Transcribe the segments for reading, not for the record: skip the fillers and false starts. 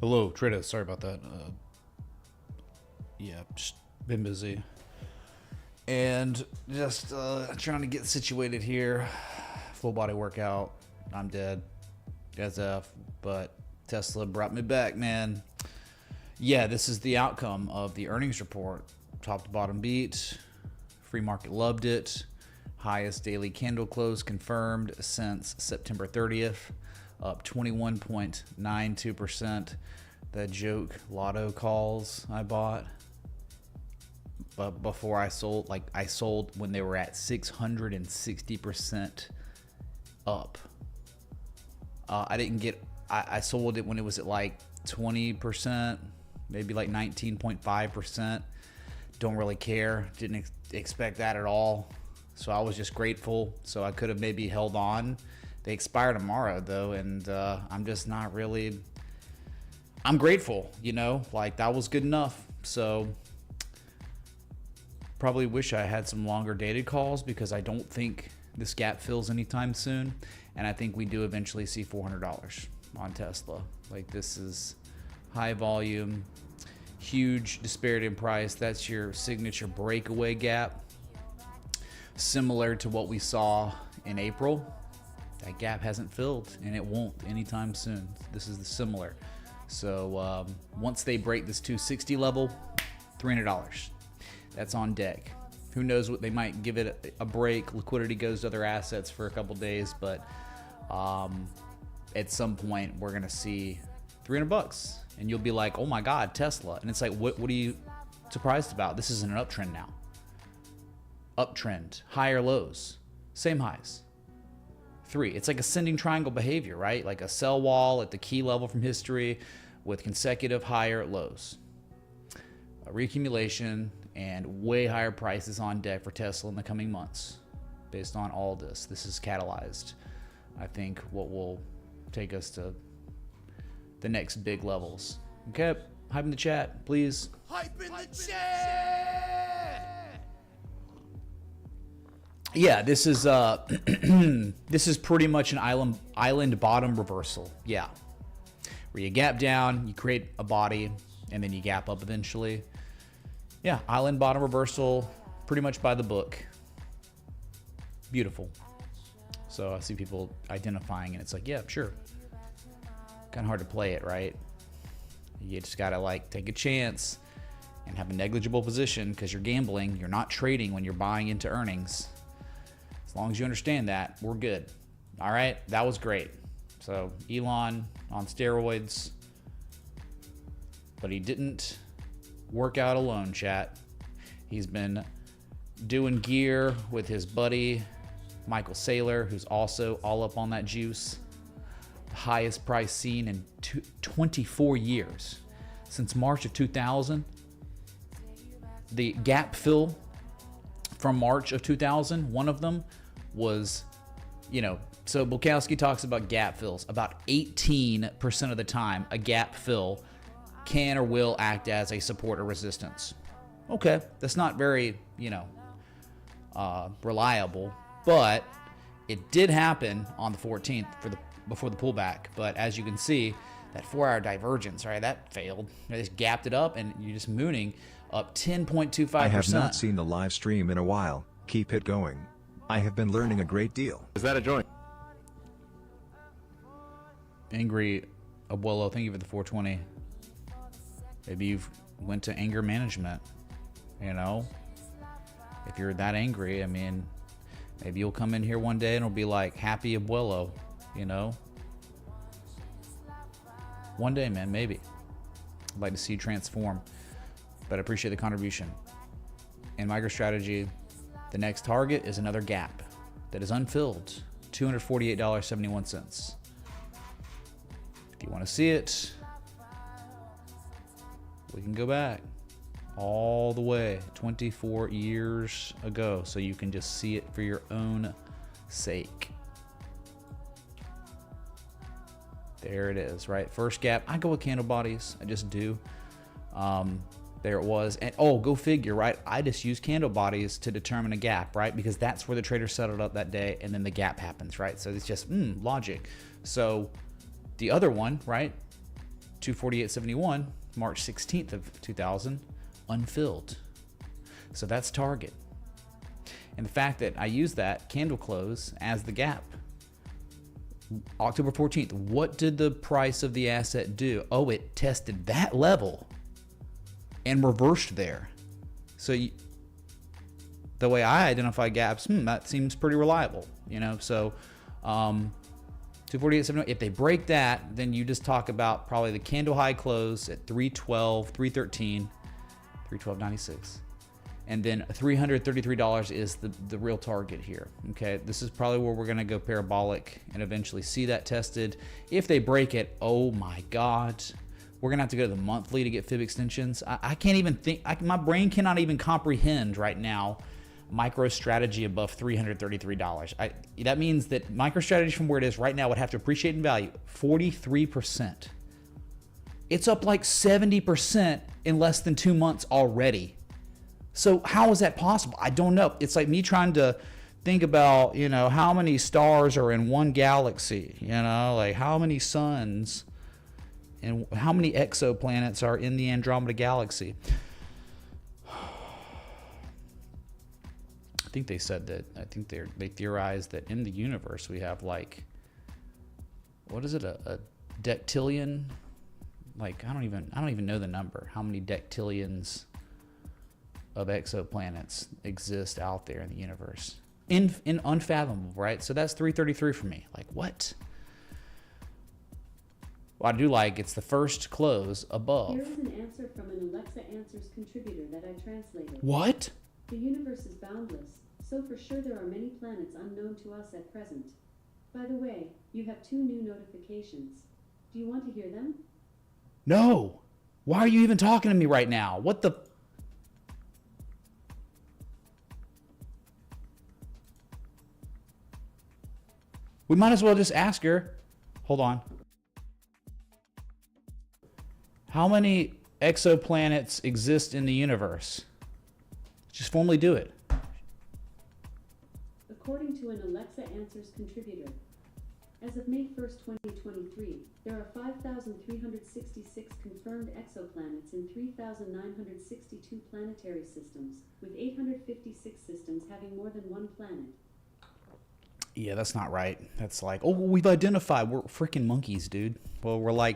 Hello, trader. Sorry about that. Yeah, just been busy. And just trying to get situated here. Full body workout. I'm dead. As F. But Tesla brought me back, man. Yeah, this is the outcome of the earnings report. Top to bottom beat. Free market loved it. Highest daily candle close confirmed since September 30th. Up 21.92%. That joke lotto calls I bought. But before I sold, like I sold when they were at 660% up. I didn't get, I sold it when it was at like 20%, maybe like 19.5%. Don't really care. Didn't expect that at all. So I was just grateful. So I could have maybe held on. They expire tomorrow though, and I'm just not really, I'm grateful, you know, like that was good enough. So probably wish I had some longer dated calls because I don't think this gap fills anytime soon. And I think we do eventually see $400 on Tesla. Like this is high volume, huge disparity in price. That's your signature breakaway gap. Similar to what we saw in April. That gap hasn't filled and it won't anytime soon. This is the similar. So once they break this 260 level, $300. That's on deck. Who knows what they might give it a break. Liquidity goes to other assets for a couple days, but at some point we're gonna see $300 and you'll be like, oh my God, Tesla. And it's like, what are you surprised about? This is an uptrend now. Uptrend, higher lows, same highs. It's like ascending triangle behavior, right? Like a sell wall at the key level from history with consecutive higher lows. A reaccumulation and way higher prices on deck for Tesla in the coming months based on all this. This is catalyzed, I think, what will take us to the next big levels. Okay, hype in the chat, please. Hype in the chat! Yeah, this is this is pretty much an island bottom reversal. Yeah, where you gap down, you create a body, and then you gap up eventually. Yeah, island bottom reversal, pretty much by the book. Beautiful. So I see people identifying, and it's like, yeah, sure. Kind of hard to play it, right? You just gotta like take a chance and have a negligible position because you're gambling. You're not trading when you're buying into earnings. As long as you understand that, we're good. All right, that was great. So Elon on steroids, but he didn't work out alone, chat. He's been doing gear with his buddy Michael Saylor, who's also all up on that juice. The highest price seen in 24 years. Since March of 2000. The gap fill from March of 2000, one of them was, you know, so Bukowski talks about gap fills. About 18% of the time, a gap fill can or will act as a support or resistance. Okay, that's not very, you know, reliable, but it did happen on the 14th before the pullback. But as you can see, that 4-hour divergence, right, that failed. They just gapped it up, and you're just mooning up 10.25%. I have not seen the live stream in a while. Keep it going. I have been learning a great deal. Is that a joint? Angry Abuelo, thank you for the 420. Maybe you've went to anger management, you know? If you're that angry, I mean, maybe you'll come in here one day and it'll be like happy Abuelo, you know? One day, man, maybe. I'd like to see you transform, but I appreciate the contribution. In Microstrategy, the next target is another gap that is unfilled, $248.71. If you want to see it, we can go back all the way 24 years ago so you can just see it for your own sake. There it is, right? First gap. I go with candle bodies. I just do. There it was. And oh, go figure, right? I just use candle bodies to determine a gap, right? Because that's where the trader settled up that day, and then the gap happens, right? So it's just logic. So the other one, right? 248.71, March 16th of 2000, unfilled. So that's target. And the fact that I use that candle close as the gap. October 14th, what did the price of the asset do? Oh, it tested that level and reversed there. So the way I identify gaps, that seems pretty reliable, you know? So 248.71, if they break that, then you just talk about probably the candle high close at 312, 313, 312.96. And then $333 is the real target here. Okay, this is probably where we're gonna go parabolic and eventually see that tested. If they break it, oh my God, we're gonna have to go to the monthly to get fib extensions. I can't even think, my brain cannot even comprehend right now Microstrategy above $333. That means that Microstrategy from where it is right now would have to appreciate in value 43%. It's up like 70% in less than 2 months already. So how is that possible? I don't know. It's like me trying to think about, you know, how many stars are in one galaxy, you know, like how many suns and how many exoplanets are in the Andromeda galaxy. I think they said that, they theorized that in the universe we have like, what is it, a dectillion? Like, I don't even know the number. How many dectillions of exoplanets exist out there in the universe? In unfathomable, right? So that's 333 for me. Like, what? Well, I do like it's the first close above. Here is an answer from an Alexa Answers contributor that I translated. What? The universe is boundless, so for sure there are many planets unknown to us at present. By the way, you have 2 new notifications. Do you want to hear them? No. Why are you even talking to me right now? What the? We might as well just ask her. Hold on. How many exoplanets exist in the universe? Just formally do it. According to an Alexa Answers contributor, as of May 1st, 2023, there are 5,366 confirmed exoplanets in 3,962 planetary systems, with 856 systems having more than one planet. Yeah, that's not right. That's like, oh, we've identified. We're freaking monkeys, dude. Well, we're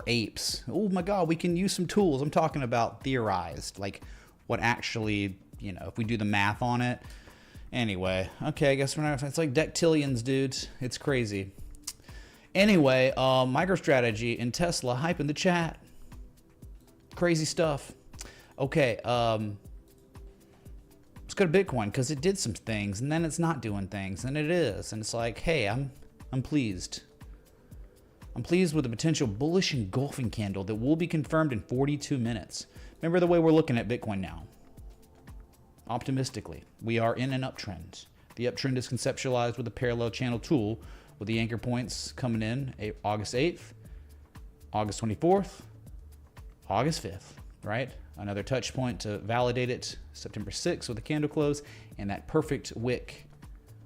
apes. Oh my God, we can use some tools. I'm talking about theorized, like what actually, you know, if we do the math on it. Anyway, okay, I guess we're not, it's like dectillions, dude. It's crazy. Anyway, MicroStrategy and Tesla hype in the chat. Crazy stuff. Okay, let's go to Bitcoin because it did some things and then it's not doing things and it is. And it's like, hey, I'm pleased. I'm pleased with the potential bullish engulfing candle that will be confirmed in 42 minutes. Remember the way we're looking at Bitcoin now. Optimistically, we are in an uptrend. The uptrend is conceptualized with a parallel channel tool with the anchor points coming in August 8th, August 24th, August 5th, right? Another touch point to validate it, September 6th with a candle close, and that perfect wick,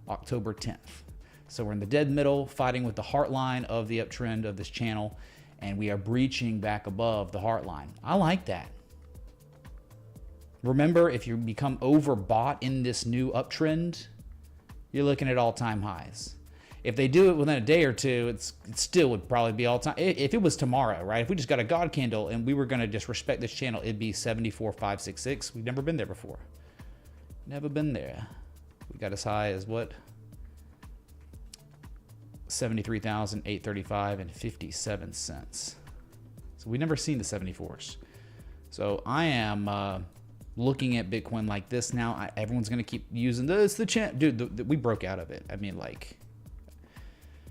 October 10th. So we're in the dead middle, fighting with the heart line of the uptrend of this channel, and we are breaching back above the heart line. I like that. Remember, if you become overbought in this new uptrend, you're looking at all-time highs. If they do it within a day or two, it still would probably be all-time. If it was tomorrow, right? If we just got a God candle and we were going to just respect this channel, it'd be 74,566. We've never been there before. Never been there. We got as high as what? 73,835 and 57 cents. So we've never seen the 74s. So I am looking at Bitcoin like this now. Everyone's going to keep using this. The chant, dude. We broke out of it. I mean, like,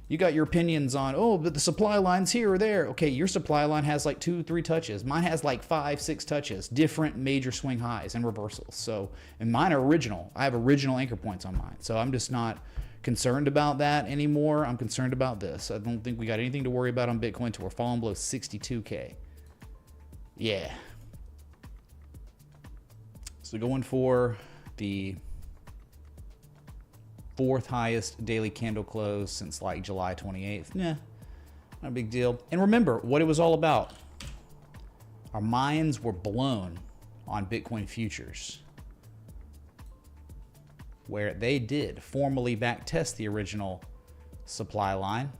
you got your opinions on, oh, but the supply line's here or there. Okay, your supply line has like 2-3 touches. Mine has like 5-6 touches, different major swing highs and reversals. So, and mine are original. I have original anchor points on mine. So I'm just not concerned about that anymore. I'm concerned about this. I don't think we got anything to worry about on Bitcoin until we're falling below 62K. Yeah. So going for the 4th highest daily candle close since like July 28th. Yeah, not a big deal. And remember what it was all about. Our minds were blown on Bitcoin futures, where they did formally backtest the original supply line.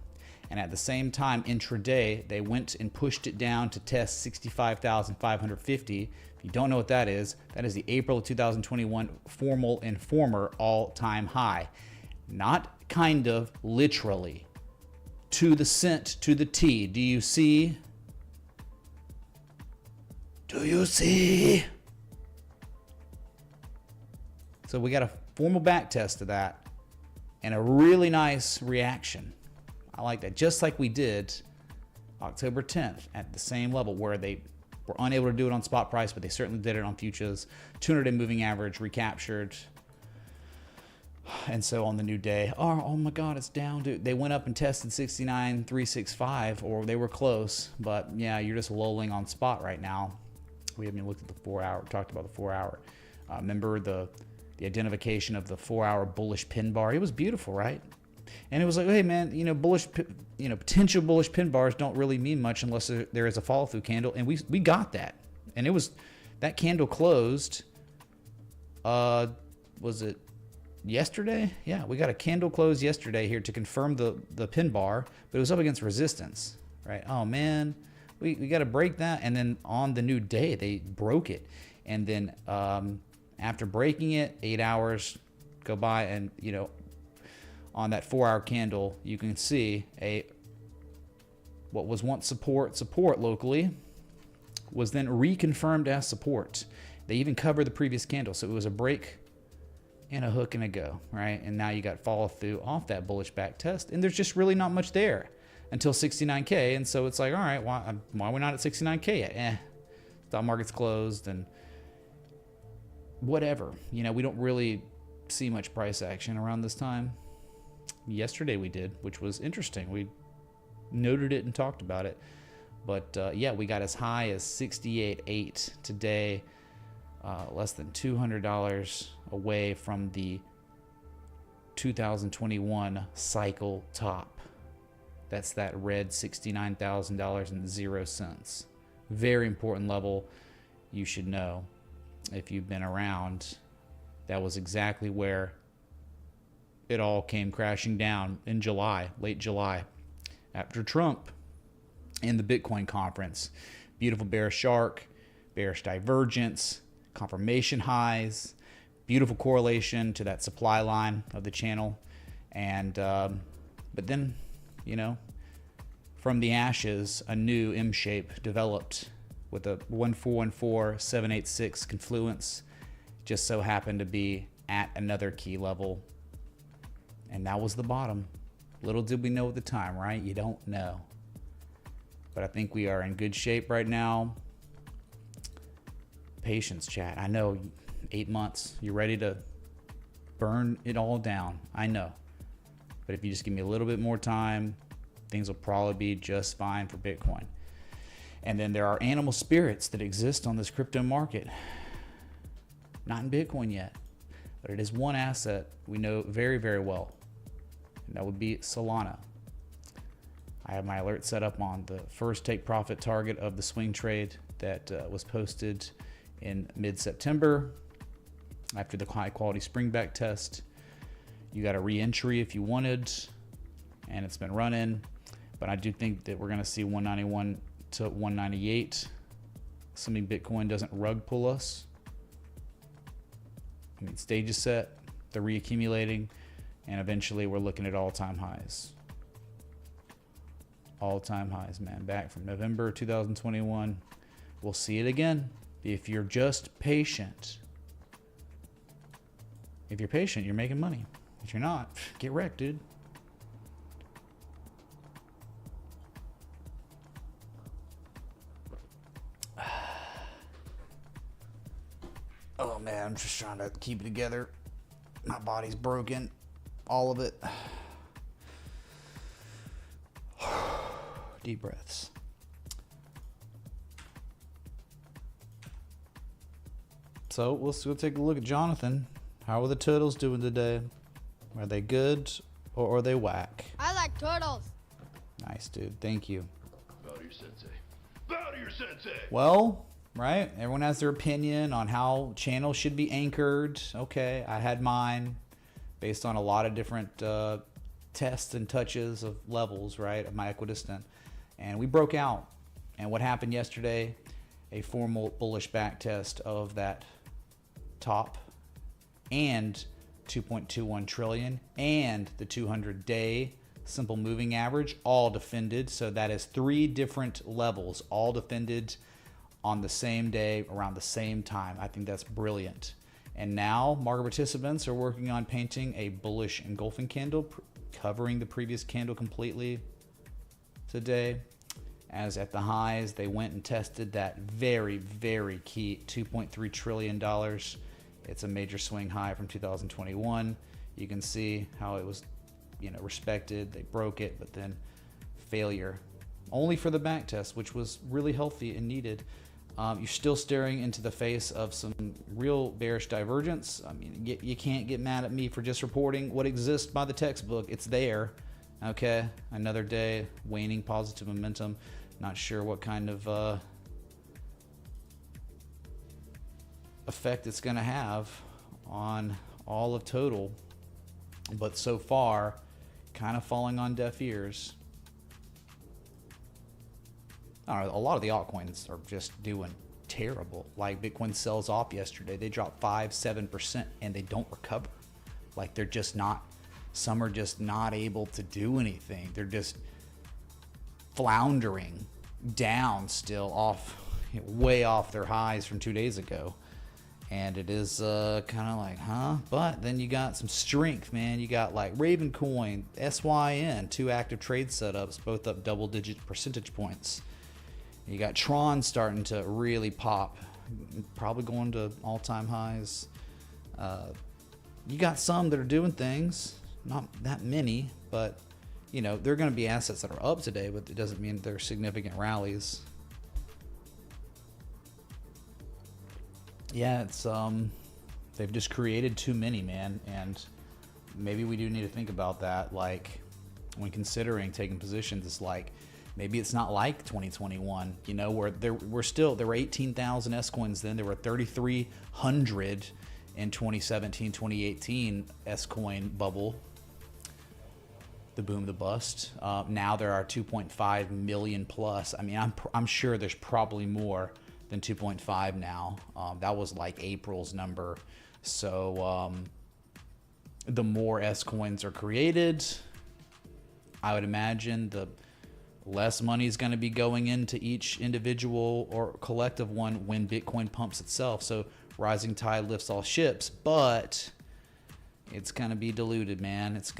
And at the same time, intraday, they went and pushed it down to test 65,550. If you don't know what that is the April of 2021 formal Informer all-time high. Not kind of, literally. To the cent, to the T. Do you see? Do you see? So we got a formal back test of that and a really nice reaction. I like that. Just like we did October 10th at the same level, where they were unable to do it on spot price, but they certainly did it on futures. 200-day moving average recaptured. And so on the new day, oh my God, it's down. Dude. They went up and tested 69,365, or they were close. But yeah, you're just lulling on spot right now. We haven't even looked at the 4 hour, talked about the 4 hour. Remember the identification of the 4 hour bullish pin bar? It was beautiful, right? And it was like, hey man, bullish, potential bullish pin bars don't really mean much unless there is a follow through candle. And we got that. And it was, that candle closed, was it yesterday? Yeah, we got a candle close yesterday here to confirm the pin bar, but it was up against resistance, right? Oh man, we got to break that. And then on the new day, they broke it. And then after breaking it, 8 hours go by, and on that 4 hour candle, you can see what was once support locally was then reconfirmed as support. They even covered the previous candle. So it was a break and a hook and a go, right? And now you got follow through off that bullish back test, and there's just really not much there until 69K. And so it's like, all right, why are we not at 69K yet? Stock market's closed and whatever. We don't really see much price action around this time. Yesterday we did, which was interesting. We noted it and talked about it. But yeah, we got as high as 68.8 today, less than $200 away from the 2021 cycle top. That's that red $69,000.00. Very important level. You should know if you've been around. That was exactly where it all came crashing down in July, late July, after Trump and the Bitcoin conference. Beautiful bearish shark, bearish divergence, confirmation highs, beautiful correlation to that supply line of the channel. And but then, from the ashes, a new M shape developed with a 1414786 confluence. Just so happened to be at another key level. And that was the bottom. Little did we know at the time, right? You don't know. But I think we are in good shape right now. Patience, chat. I know 8 months. You're ready to burn it all down. I know. But if you just give me a little bit more time, things will probably be just fine for Bitcoin. And then there are animal spirits that exist on this crypto market. Not in Bitcoin yet, but it is one asset we know very, very well. And that would be Solana. I have my alert set up on the first take profit target of the swing trade that was posted in mid-September after the high quality spring back test. You got a re-entry if you wanted, and it's been running. But I do think that we're going to see 191 to 198. Assuming Bitcoin doesn't rug pull us. I mean, stage is set, they're reaccumulating, and eventually we're looking at all-time highs. All-time highs, man. Back from November 2021. We'll see it again if you're just patient. If you're patient, you're making money. If you're not, get wrecked, dude. Oh man, I'm just trying to keep it together. My body's broken. All of it. Deep breaths. So let's go take a look at Jonathan. How are the turtles doing today? Are they good or are they whack? I like turtles. Nice, dude. Thank you. Bow to your sensei. Bow to your sensei. Well, right. Everyone has their opinion on how channels should be anchored. Okay, I had mine based on a lot of different tests and touches of levels, right, of my equidistant. And we broke out. And what happened yesterday, a formal bullish back test of that top and 2.21 trillion and the 200-day simple moving average, all defended. So that is 3 different levels, all defended on the same day around the same time. I think that's brilliant. And now market participants are working on painting a bullish engulfing candle, covering the previous candle completely today. As at the highs, they went and tested that very, very key $2.3 trillion. It's a major swing high from 2021. You can see how it was, respected. They broke it, but then failure. Only for the back test, which was really healthy and needed. You're still staring into the face of some real bearish divergence. I mean, you can't get mad at me for just reporting what exists by the textbook. It's there. Okay, another day, waning positive momentum. Not sure what kind of effect it's going to have on all of total, but so far, kind of falling on deaf ears. I don't know, a lot of the altcoins are just doing terrible. Like Bitcoin sells off yesterday. They dropped 5-7% and they don't recover. Like they're just not, some are just not able to do anything. They're just floundering down still off, way off their highs from 2 days ago. And it is kind of like, huh? But then you got some strength, man. You got like Ravencoin, SYN, 2 active trade setups, both up double-digit percentage points. You got Tron starting to really pop, probably going to all-time highs. You got some that are doing things, not that many, but there are going to be assets that are up today, but it doesn't mean they're significant rallies. Yeah, it's they've just created too many, man, and maybe we do need to think about that. Like when considering taking positions, it's like maybe it's not like 2021, where there were 18,000 S coins then, there were 3,300 in 2017, 2018 S coin bubble. The boom, the bust. Now there are 2.5 million plus. I mean, I'm sure there's probably more than 2.5 now. That was like April's number. So the more S coins are created, I would imagine the less money is going to be going into each individual or collective one when Bitcoin pumps itself. So rising tide lifts all ships, but it's going to be diluted, man. It's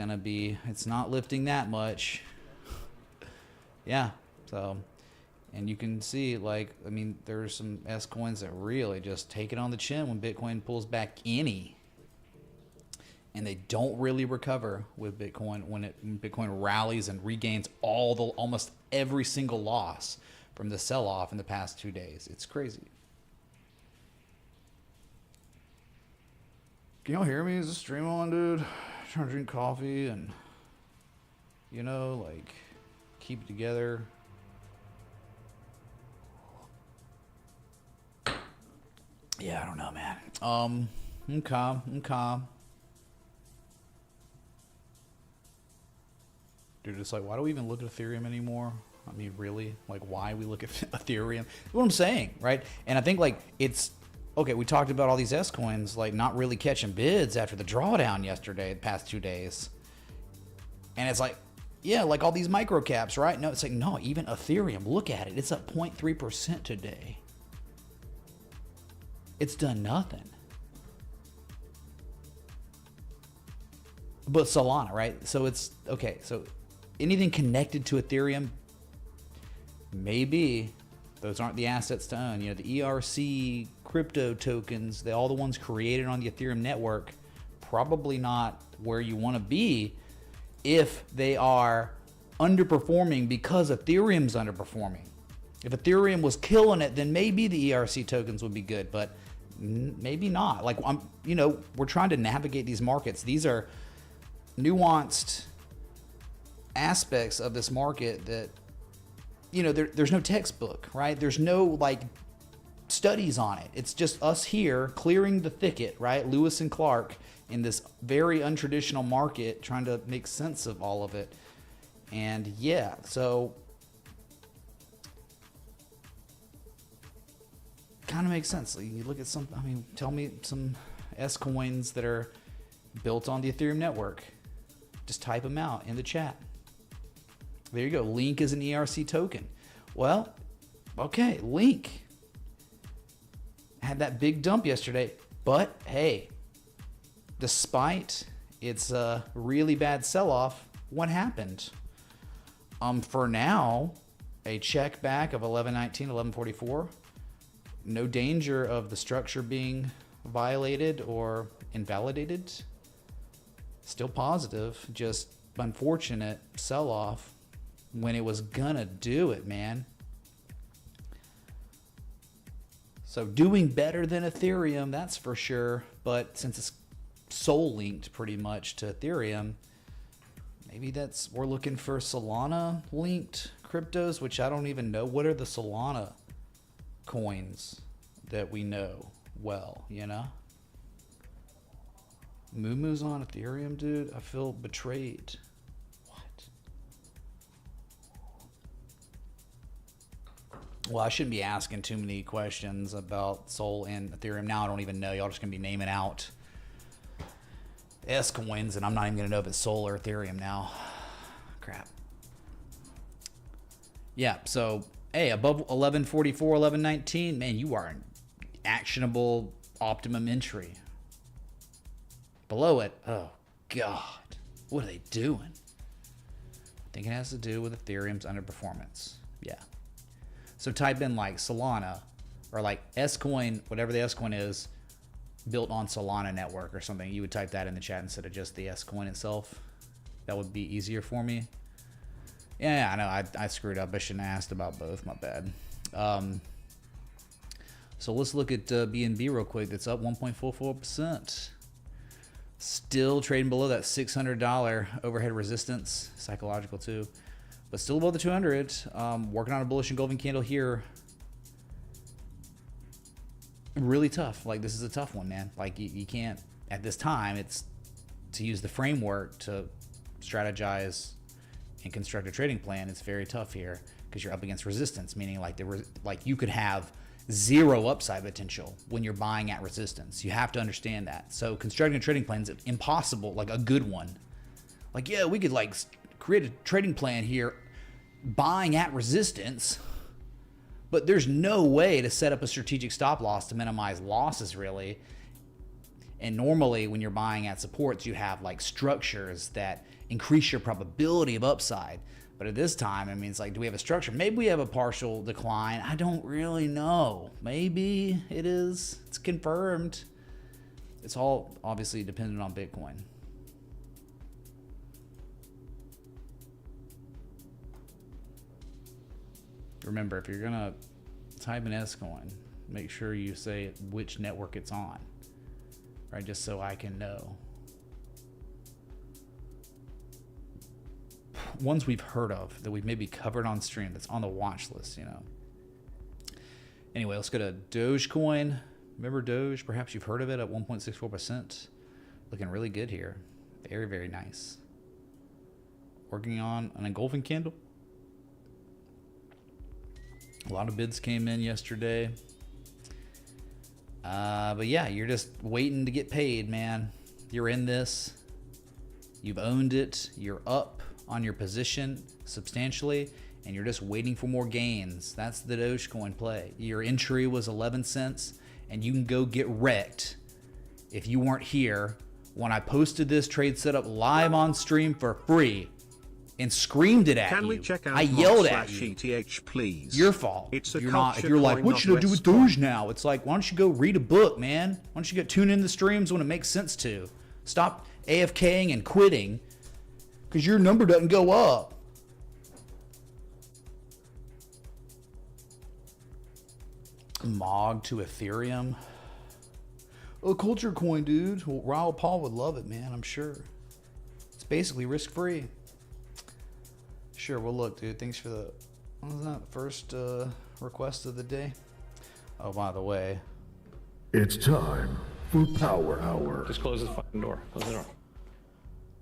not lifting that much. Yeah. So, and you can see, there's some S coins that really just take it on the chin when Bitcoin pulls back any. And they don't really recover with Bitcoin when Bitcoin rallies and regains almost every single loss from the sell-off in the past 2 days. It's crazy. Can y'all hear me? Is the stream on, dude? I'm trying to drink coffee and, keep it together. Yeah, I don't know, man. Okay. Dude, it's like, why do we even look at Ethereum anymore? I mean, really? Like, why we look at Ethereum? That's what I'm saying, right? And I think, it's... Okay, we talked about all these S coins, not really catching bids after the drawdown yesterday, the past 2 days. And it's like, yeah, all these micro caps, right? No, it's like, no, even Ethereum, look at it. It's up 0.3% today. It's done nothing. But Solana, right? So it's, okay, so anything connected to Ethereum, maybe those aren't the assets to own. The ERC crypto tokens, all the ones created on the Ethereum network, probably not where you want to be if they are underperforming because Ethereum's underperforming. If Ethereum was killing it, then maybe the ERC tokens would be good, but maybe not. We're trying to navigate these markets. These are nuanced aspects of this market that, you know, there's no textbook, right? There's no like studies on it. It's just us here clearing the thicket, right? Lewis and Clark in this very untraditional market trying to make sense of all of it. And yeah, so kind of makes sense. Like, you look at some, I mean, tell me some S coins that are built on the Ethereum network. Just type them out in the chat. There you go. Link is an ERC token. Well, okay, Link had that big dump yesterday, but hey, despite its really bad sell-off, what happened? For now, a check back of 1119, 1144. No danger of the structure being violated or invalidated. Still positive, just unfortunate sell-off when it was gonna do it, man. So doing better than Ethereum, that's for sure. But since it's soul linked pretty much to Ethereum, maybe we're looking for Solana linked cryptos, which I don't even know. What are the Solana coins that we know well, you know? Moomoo's on Ethereum, dude. I feel betrayed. What? Well, I shouldn't be asking too many questions about Sol and Ethereum. Now I don't even know. Y'all just gonna be naming out S coins, and I'm not even gonna know if it's Sol or Ethereum now. Crap. Yeah, so hey, above 1144, 1119, man, you are an actionable optimum entry. Below it, oh God, what are they doing? I think it has to do with Ethereum's underperformance. Yeah. So type in like Solana or like S-Coin, whatever the S-Coin is, built on Solana network or something. You would type that in the chat instead of just the S-Coin itself. That would be easier for me. Yeah, I know, I screwed up. I shouldn't have asked about both, my bad. So let's look at BNB real quick. That's up 1.44%. Still trading below that $600 overhead resistance, psychological too, but still above the 200. Working on a bullish engulfing candle here. Really tough. Like, this is a tough one, man. Like, you can't, at this time, it's to use the framework to strategize and construct a trading plan. It's very tough here because you're up against resistance, meaning like you could have zero upside potential when you're buying at resistance. You have to understand that. So constructing a trading plan is impossible, like a good one. Like, yeah, we could like create a trading plan here buying at resistance, but there's no way to set up a strategic stop loss to minimize losses, really. And normally when you're buying at supports, you have like structures that increase your probability of upside. But at this time, I mean, it's like, do we have a structure? Maybe we have a partial decline. I don't really know. Maybe it is. It's confirmed. It's all obviously dependent on Bitcoin. Remember, if you're going to type in S-Coin, make sure you say which network it's on, right? Just so I can know. Ones we've heard of that we've maybe covered on stream that's on the watch list, you know. Anyway, let's go to Dogecoin. Remember Doge? Perhaps you've heard of it at 1.64%. Looking really good here. Very, very nice. Working on an engulfing candle. A lot of bids came in yesterday. But yeah, you're just waiting to get paid, man. You're in this. You've owned it. You're up on your position substantially, and you're just waiting for more gains. That's the Dogecoin play. Your entry was 11 cents, and you can go get wrecked if you weren't here when I posted this trade setup live on stream for free and screamed it at you. Can we check out I yelled at you. ETH, please? Your fault. It's a you're not. If culture you're like, coin, what not should I do with West coin." Doge now? It's like, why don't you go read a book, man? Why don't you go tune in the streams when it makes sense to? Stop AFKing and quitting because your number doesn't go up. Mog to Ethereum. A culture coin, dude. Well, Raul Paul would love it, man. I'm sure. It's basically risk-free. Sure, well look, dude, thanks for the, what was that, first request of the day? Oh, by the way. It's time for Power Hour. Just close the fucking door. Close the door.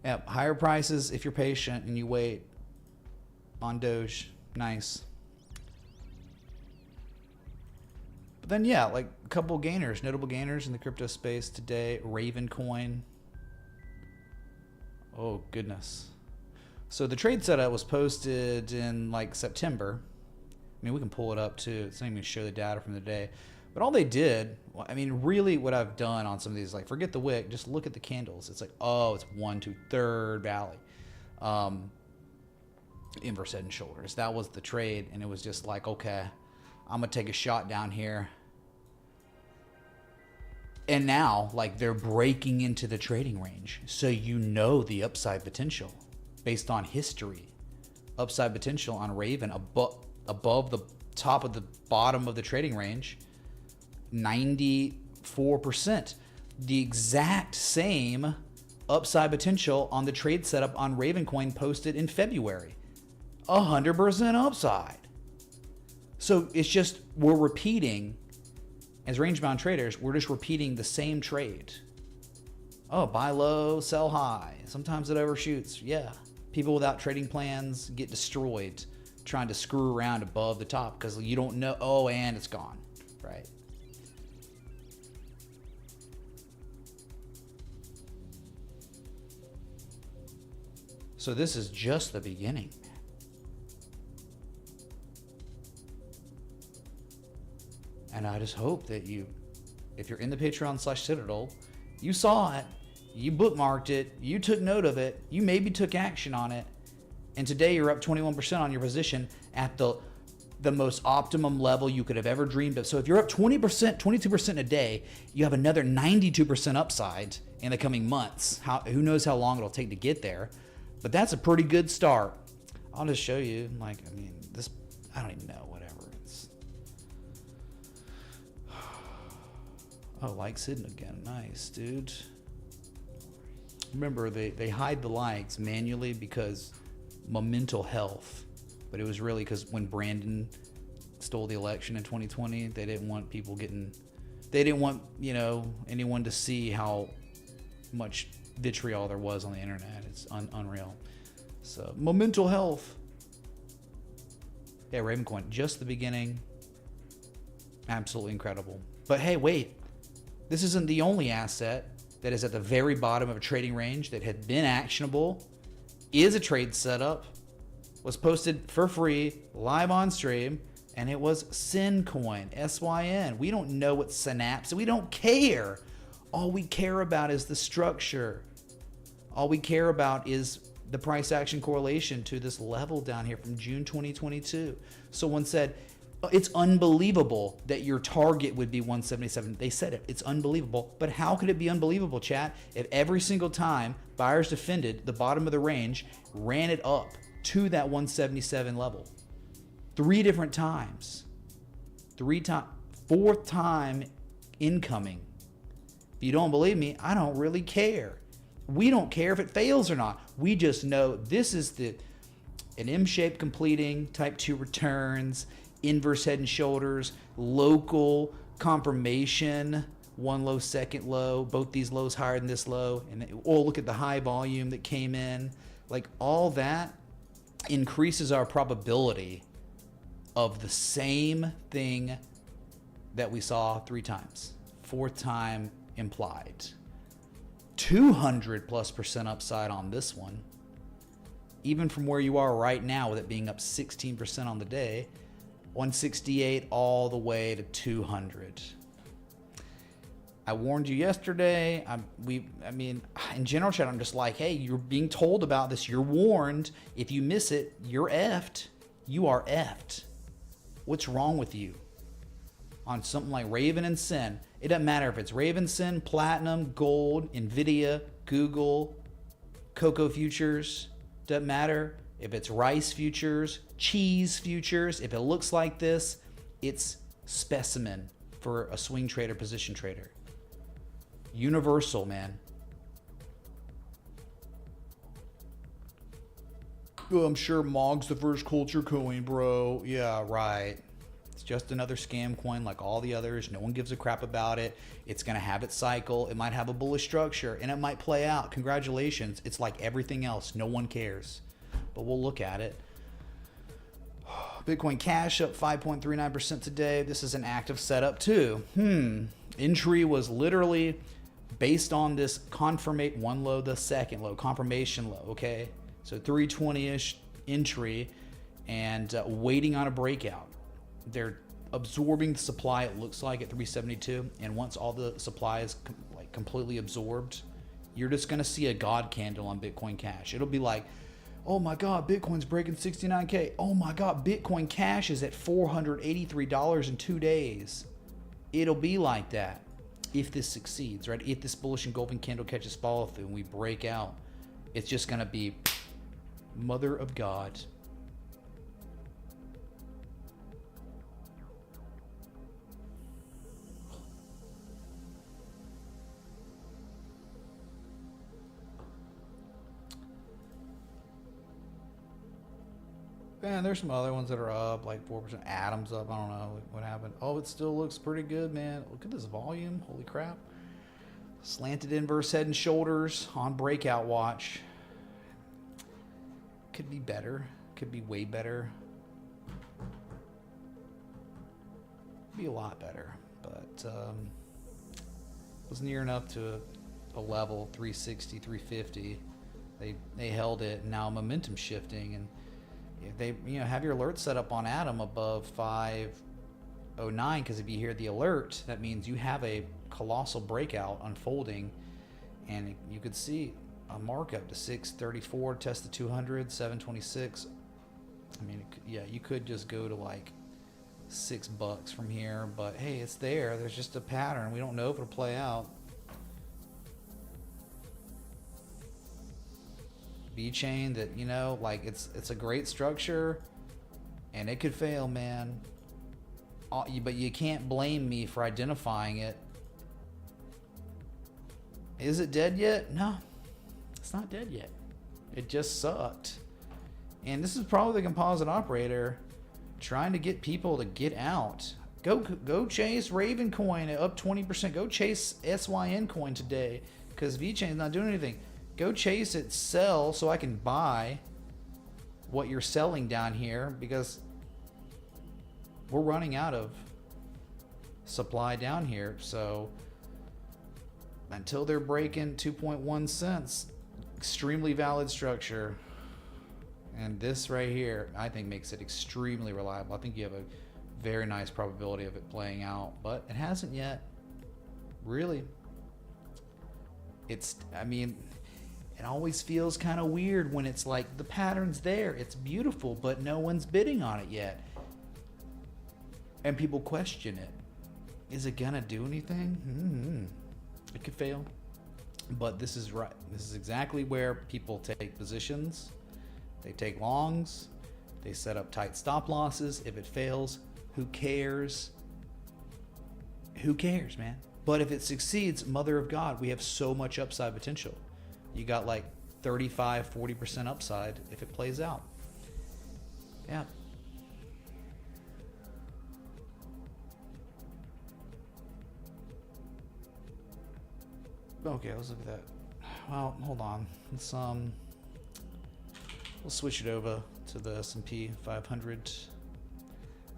Yep, higher prices if you're patient and you wait on Doge. Nice. But then, yeah, like a couple gainers, notable gainers in the crypto space today. Ravencoin. Oh, goodness. So the trade setup was posted in like September. I mean, we can pull it up too. It's not even going to show the data from the day. But all they did, I mean, really what I've done on some of these, like forget the wick, just look at the candles. It's like, oh, it's 1, 2, 3rd valley. Inverse head and shoulders. That was the trade. And it was just like, okay, I'm going to take a shot down here. And now, like, they're breaking into the trading range. So you know the upside potential based on history. Upside potential on Raven above the top of the bottom of the trading range. 94%. The exact same upside potential on the trade setup on Ravencoin posted in February. 100% upside. So it's just, we're repeating, as range-bound traders, we're just repeating the same trade. Oh, buy low, sell high. Sometimes it overshoots. Yeah. People without trading plans get destroyed trying to screw around above the top because you don't know, oh, and it's gone, right? So this is just the beginning. And I just hope that you, if you're in the Patreon/Citadel, you saw it, you bookmarked it, you took note of it, you maybe took action on it, and today you're up 21% on your position at the most optimum level you could have ever dreamed of. So if you're up 20%, 22% a day, you have another 92% upside in the coming months. Who knows how long it'll take to get there, but that's a pretty good start. I'll just show you, like, I mean, this, I don't even know, whatever. It's, oh, likes hidden again. Nice, dude. Remember, they hide the likes manually because mental health, but it was really because when Brandon stole the election in 2020, they didn't want people getting, they didn't want, you know, anyone to see how much vitriol there was on the internet. It's unreal. So mental health. Yeah, Ravencoin, just the beginning. Absolutely incredible. But hey, wait, this isn't the only asset that is at the very bottom of a trading range that had been actionable, is a trade setup, was posted for free, live on stream, and it was Syn coin, S-Y-N. We don't know what Synapse, we don't care. All we care about is the structure. All we care about is the price action correlation to this level down here from June 2022. Someone said, it's unbelievable that your target would be 177. They said it. It's unbelievable. But how could it be unbelievable, chat, if every single time buyers defended the bottom of the range, ran it up to that 177 level? 3 different times. 4th time incoming. If you don't believe me, I don't really care. We don't care if it fails or not. We just know this is an M-shaped completing, type 2 returns, inverse head and shoulders, local confirmation, 1 low, 2nd low, both these lows higher than this low, and look at the high volume that came in. Like, all that increases our probability of the same thing that we saw 3 times. 4th time implied. 200+% upside on this one. Even from where you are right now, with it being up 16% on the day, 168 all the way to 200. I warned you yesterday. I mean, in general chat, I'm just like, hey, you're being told about this. You're warned. If you miss it, you're effed. You are effed. What's wrong with you? On something like Raven and Syn, it doesn't matter if it's Raven, Syn, Platinum, Gold, Nvidia, Google, Cocoa Futures. Doesn't matter if it's rice futures, cheese futures. If it looks like this, it's specimen for a swing trader, position trader. Universal, man. Oh, I'm sure Mog's the first culture coin, bro. Yeah, right. It's just another scam coin like all the others. No one gives a crap about it. It's going to have its cycle. It might have a bullish structure, and it might play out. Congratulations. It's like everything else. No one cares. But we'll look at it. Bitcoin Cash up 5.39% today. This is an active setup too. Entry was literally based on this confirmation, one low, the second low, confirmation low, okay? So 320-ish entry and waiting on a breakout. They're absorbing the supply, it looks like, at 372. And once all the supply is completely absorbed, you're just going to see a God candle on Bitcoin Cash. It'll be like, oh my God, Bitcoin's breaking 69K. Oh my God, Bitcoin Cash is at $483 in 2 days. It'll be like that if this succeeds, right? If this bullish engulfing candle catches follow through and we break out, it's just going to be mother of God. Man, there's some other ones that are up, like 4%. Atom's up. I don't know what happened. Oh, it still looks pretty good, man. Look at this volume. Holy crap. Slanted inverse head and shoulders on breakout watch. Could be better. Could be way better. Be a lot better. But was near enough to a level 360, 350. They held it. And now momentum shifting, and if they have your alert set up on Atom above 509, because if you hear the alert, that means you have a colossal breakout unfolding, and you could see a markup to 634, test the 200, 726. I mean, you could just go to like $6 from here, but hey, it's there. There's just a pattern. We don't know if it'll play out. V-chain that, like it's a great structure and it could fail, man. But you can't blame me for identifying it. Is it dead yet? No, it's not dead yet. It just sucked. And this is probably the composite operator trying to get people to get out. Go chase Ravencoin up 20%. Go chase SYN coin today, because V-chain's not doing anything. Go chase it, sell, so I can buy what you're selling down here, because we're running out of supply down here. So until they're breaking 2.1 cents, extremely valid structure. And this right here, I think, makes it extremely reliable. I think you have a very nice probability of it playing out, but it hasn't yet. Really. It always feels kind of weird when it's like the pattern's there, it's beautiful, but no one's bidding on it yet. And people question it. Is it gonna do anything? It could fail. But this is right. This is exactly where people take positions. They take longs. They set up tight stop losses. If it fails, who cares? Who cares, man? But if it succeeds, mother of God, we have so much upside potential. You got like 35, 40% upside if it plays out. Yeah. Okay, let's look at that. Well, hold on. Let's we'll switch it over to the S&P 500.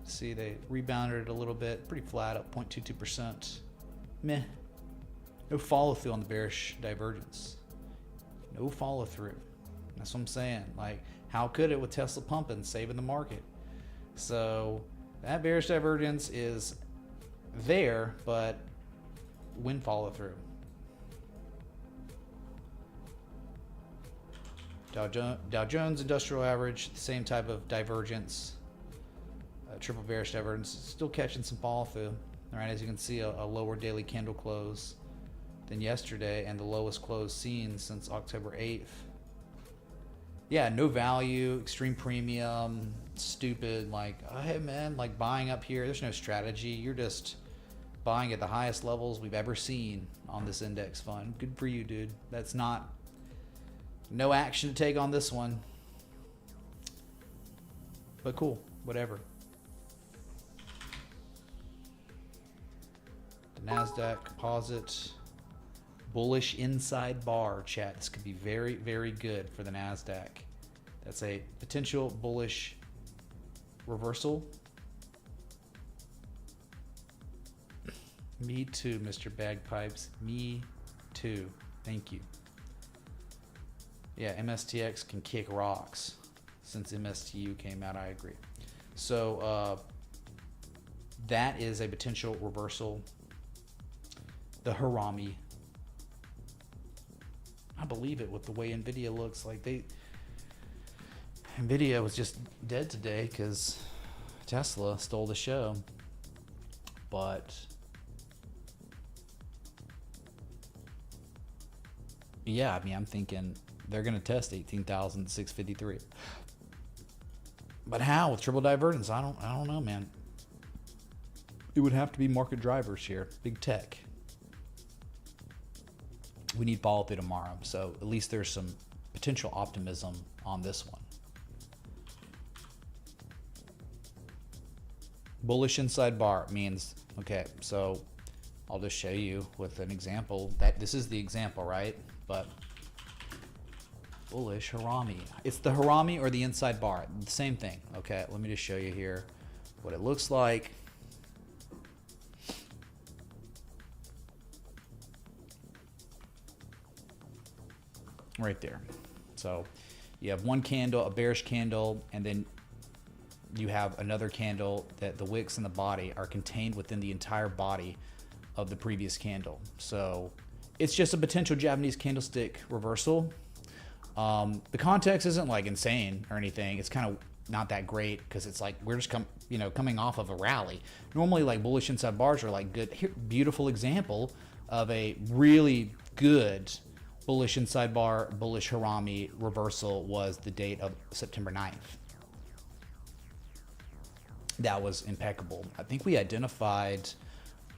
See, they rebounded it a little bit, pretty flat, up 0.22%. Meh. No follow through on the bearish divergence. No follow through. That's what I'm saying. Like, how could it with Tesla pumping, saving the market? So that bearish divergence is there, but when follow through? Dow Jones Industrial Average, the same type of divergence, triple bearish divergence, still catching some follow through. All right, as you can see, a lower daily candle close than yesterday, and the lowest close seen since October 8th. Yeah, no value, extreme premium, stupid, like, oh, hey man, like buying up here, there's no strategy. You're just buying at the highest levels we've ever seen on this index fund. Good for you, dude. That's not, no action to take on this one. but cool, whatever. The NASDAQ composite, bullish inside bar, chat. This could be very, very good for the NASDAQ. That's a potential bullish reversal. Me too, Mr. Bagpipes. Me too. Thank you. Yeah, MSTX can kick rocks. Since MSTU came out, I agree. So that is a potential reversal. The Harami. I believe it with the way Nvidia looks. Like Nvidia was just dead today because Tesla stole the show. But yeah, I mean, I'm thinking they're going to test 18,653. But how with triple divergence? I don't know, man. It would have to be market drivers here, big tech. We need follow through tomorrow, so at least there's some potential optimism on this one. Bullish inside bar means, okay, so I'll just show you with an example that this is the example, right? But bullish Harami. It's the Harami or the inside bar. The same thing. Okay, let me just show you here what it looks like. Right there. So you have one candle, a bearish candle, and then you have another candle that the wicks and the body are contained within the entire body of the previous candle. So it's just a potential Japanese candlestick reversal. The context isn't like insane or anything. It's kind of not that great because it's like we're just coming off of a rally. Normally, like bullish inside bars are like good. Here, beautiful example of a really good bullish inside bar, bullish Harami reversal was the date of September 9th. That was impeccable. I think we identified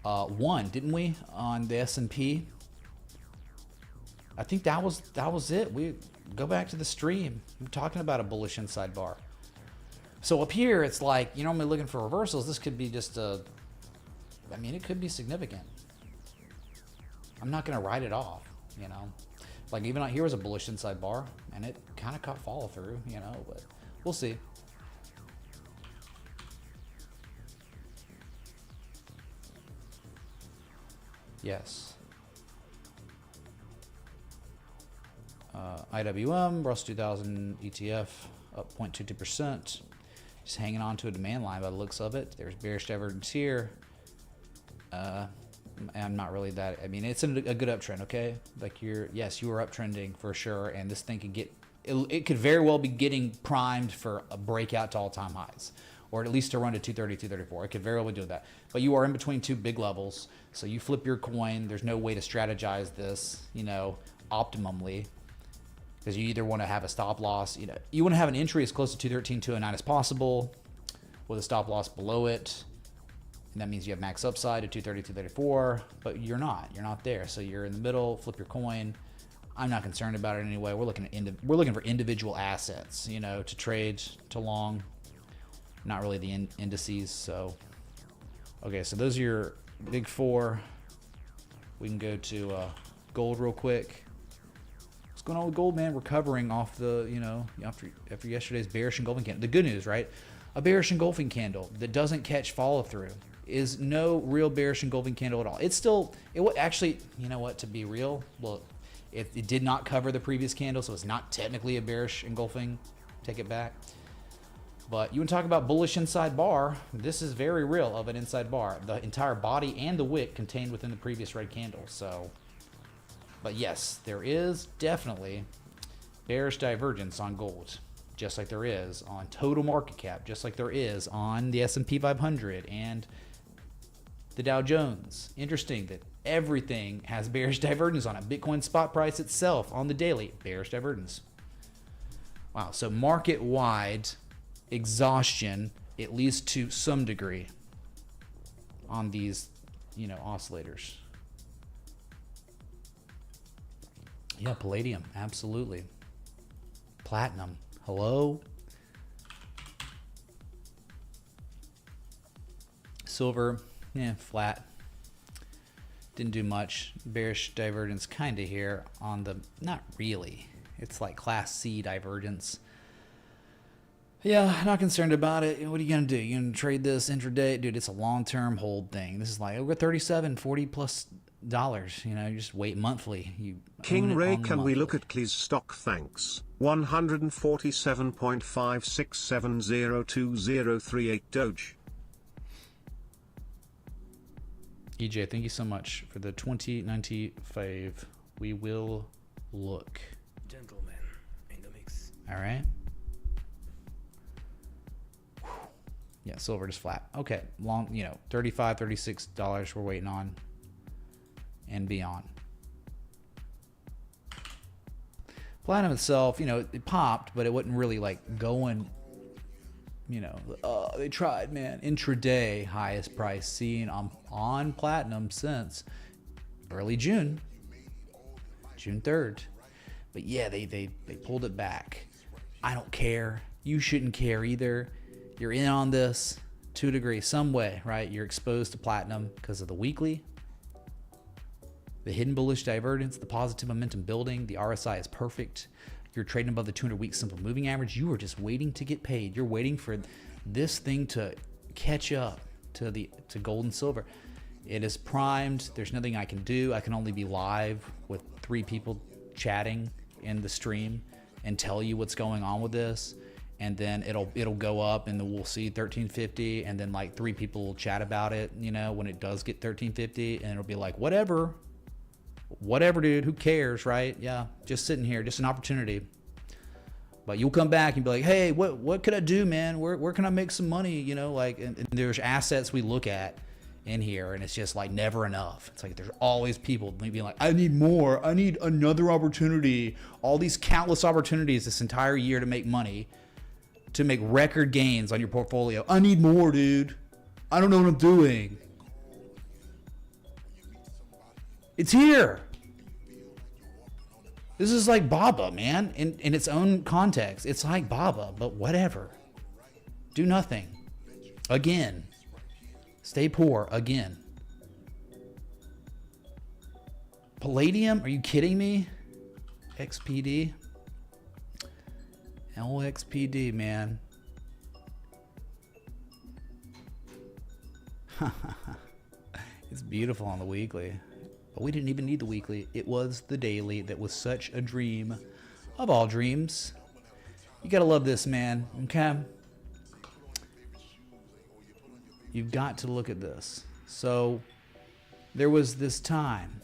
one, didn't we, on the S&P? I think that was it. We go back to the stream. We're talking about a bullish inside bar. So up here, it's like you're normally looking for reversals. This could be just it could be significant. I'm not going to write it off, you know. Like even out here was a bullish inside bar, and it kind of caught follow through, you know. But we'll see. Yes. IWM, Russell 2000 ETF up 0.22%. Just hanging on to a demand line by the looks of it. There's bearish divergence here. I'm not really that. I mean, it's a good uptrend, okay? Like you are uptrending for sure, and this thing could it could very well be getting primed for a breakout to all-time highs, or at least to run to 230, 234. It could very well do that. But you are in between two big levels, so you flip your coin. There's no way to strategize this, you know, optimally, because you either want to have a stop loss, you know, you want to have an entry as close to 213, 209 as possible, with a stop loss below it. And that means you have max upside to 230, 234, but you're not there. So you're in the middle, flip your coin. I'm not concerned about it anyway. We're looking for individual assets, you know, to trade to long, not really the indices. So, okay, so those are your big four. We can go to gold real quick. What's going on with gold, man? Recovering off the, you know, after yesterday's bearish engulfing candle. The good news, right? A bearish engulfing candle that doesn't catch follow through is no real bearish engulfing candle at all. Actually, you know what, to be real, well, it did not cover the previous candle, so it's not technically a bearish engulfing. Take it back. But you want to talk about bullish inside bar, this is very real of an inside bar. The entire body and the wick contained within the previous red candle. So, but yes, there is definitely bearish divergence on gold, just like there is on total market cap, just like there is on the S&P 500 and the Dow Jones. Interesting that everything has bearish divergence on it. Bitcoin spot price itself on the daily, bearish divergence. Wow, so market-wide exhaustion, at least to some degree, on these, you know, oscillators. Yeah, Palladium, absolutely. Platinum, hello. Silver, flat. Didn't do much. Bearish divergence kind of here on the, not really. It's like class C divergence. Yeah, not concerned about it. What are you going to do? You going to trade this intraday? Dude, it's a long-term hold thing. This is like over 37, 40 plus dollars. You know, you just wait monthly. You King Ray, can we look at Tsla stock? Thanks. 147.56702038 Doge. EJ, thank you so much for the 2095. We will look. Gentlemen in the mix. All right. Yeah, silver just flat. Okay, long, $35, $36 we're waiting on and beyond. Platinum itself, it popped, but it wasn't really like going, they tried, man. Intraday highest price seen on Platinum since early June 3rd. But yeah, they pulled it back. I don't care. You shouldn't care either. You're in on this to a degree, some way, right? You're exposed to Platinum because of the weekly, the hidden bullish divergence, the positive momentum building. The RSI is perfect. You're trading above the 200-week simple moving average. You are just waiting to get paid. You're waiting for this thing to catch up to gold and silver. It is primed. There's nothing I can do. I can only be live with 3 people chatting in the stream and tell you what's going on with this. And then it'll go up, and then we'll see 1350, and then like 3 people will chat about it, when it does get 1350, and it'll be like, whatever, dude, who cares, right? Yeah, just sitting here, just an opportunity. But you'll come back and be like, hey, what could I do, man? Where can I make some money? And there's assets we look at in here, and it's just like never enough. It's like there's always people being like, I need more, I need another opportunity, all these countless opportunities this entire year to make money, to make record gains on your portfolio. I need more, dude. I don't know what I'm doing. It's here. This is like Baba, man. In its own context, it's like Baba, but whatever. Do nothing. Again. Stay poor again. Palladium? Are you kidding me? XPD? LXPD, man. It's beautiful on the weekly. But we didn't even need the weekly. It was the daily that was such a dream of all dreams. You gotta love this, man. Okay? You've got to look at this. So, there was this time.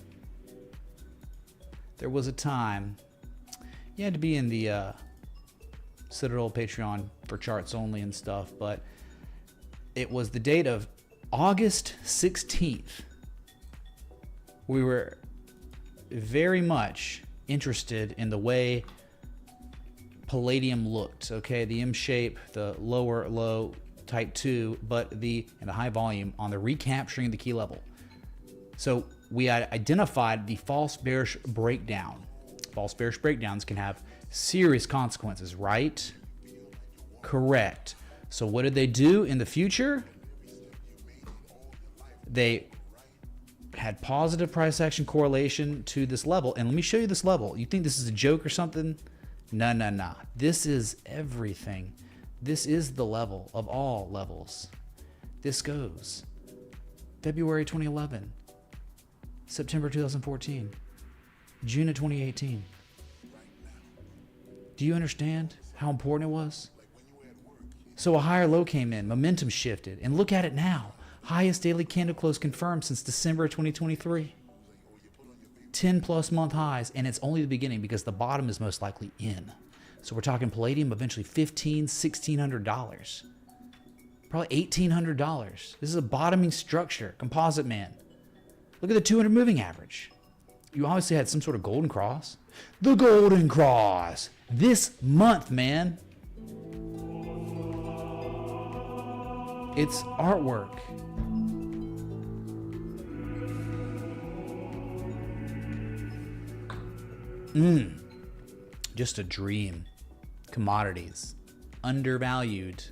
There was a time. You had to be in the Citadel Patreon for charts only and stuff, but it was the date of August 16th. We were very much interested in the way Palladium looked. Okay, the M shape, the lower low type 2, but and the high volume on the recapturing the key level. So we had identified the false bearish breakdown. False bearish breakdowns can have serious consequences, right? Correct. So what did they do in the future? They had positive price action correlation to this level. And let me show you this level. You think this is a joke or something? No. This is everything. This is the level of all levels. This goes February 2011, September 2014, June of 2018. Do you understand how important it was? So a higher low came in, momentum shifted, and look at it now. Highest daily candle close confirmed since December of 2023. 10 plus month highs, and it's only the beginning because the bottom is most likely in. So we're talking Palladium eventually $1,500, $1,600. Probably $1,800. This is a bottoming structure, composite man. Look at the 200 moving average. You obviously had some sort of golden cross. The golden cross. This month, man. It's artwork. Just a dream. Commodities. Undervalued.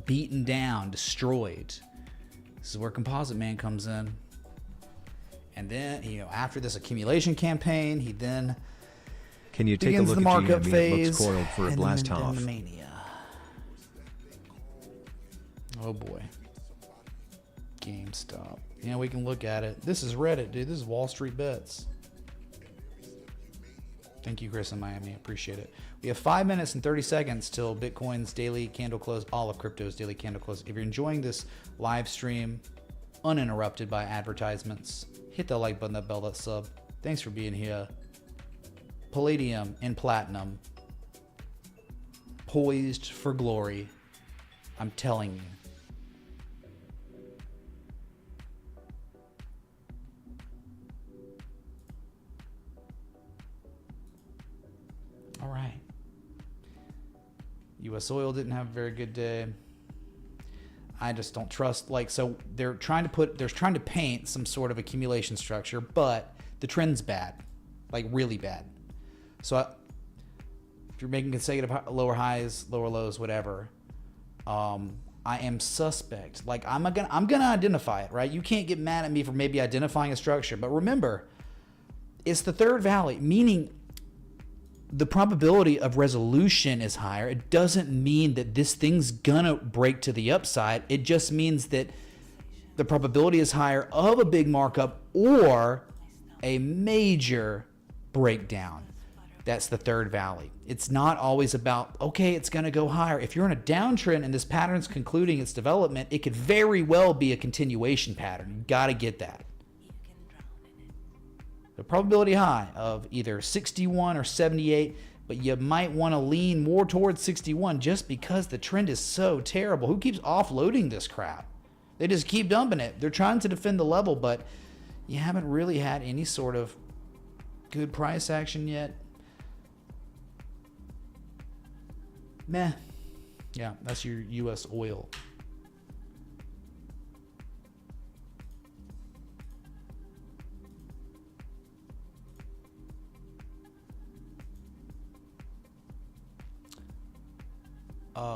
Beaten down. Destroyed. This is where Composite Man comes in. And then, you know, after this accumulation campaign, he then Can you take a begins look the at markup GME? It phase. looks coiled for a and blast then off. the mania. Oh boy. GameStop. Yeah, we can look at it. This is Reddit, dude. This is Wall Street Bets. Thank you, Chris in Miami. Appreciate it. We have 5 minutes and 30 seconds till Bitcoin's daily candle close, all of crypto's daily candle close. If you're enjoying this live stream uninterrupted by advertisements, hit the like button, that bell, that sub. Thanks for being here. Palladium and Platinum, poised for glory. I'm telling you. All right. U.S. oil didn't have a very good day. I just don't trust, like, so they're trying to paint some sort of accumulation structure, but the trend's bad, like really bad. So if you're making consecutive lower highs, lower lows, whatever, I am suspect. Like I'm gonna identify it, right? You can't get mad at me for maybe identifying a structure, but remember, it's the third valley, meaning the probability of resolution is higher. It doesn't mean that this thing's gonna break to the upside. It just means that the probability is higher of a big markup or a major breakdown. That's the third valley. It's not always about, okay, it's gonna go higher. If you're in a downtrend and this pattern's concluding its development, it could very well be a continuation pattern. You gotta get that. The probability high of either 61 or 78, but you might want to lean more towards 61 just because the trend is so terrible. Who keeps offloading this crap? They just keep dumping it. They're trying to defend the level, but you haven't really had any sort of good price action yet. Meh. Yeah, that's your U.S. oil.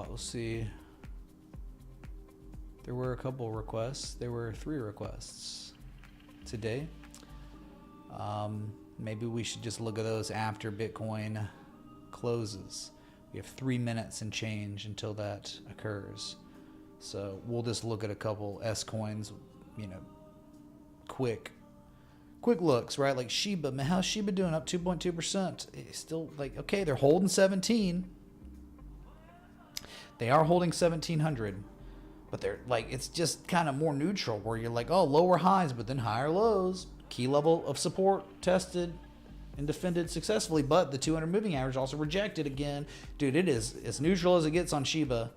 Let's see. There were a couple requests. There were 3 requests today. Maybe we should just look at those after Bitcoin closes. We have 3 minutes and change until that occurs. So we'll just look at a couple S coins, you know, quick looks, right? Like Shiba, man, how's Shiba doing? Up 2.2%. It's still like, okay, they're holding 17. They are holding 1700, but they're like, it's just kind of more neutral where you're like, oh, lower highs, but then higher lows. Key level of support tested and defended successfully, but the 200 moving average also rejected again. Dude, it is as neutral as it gets on Shiba.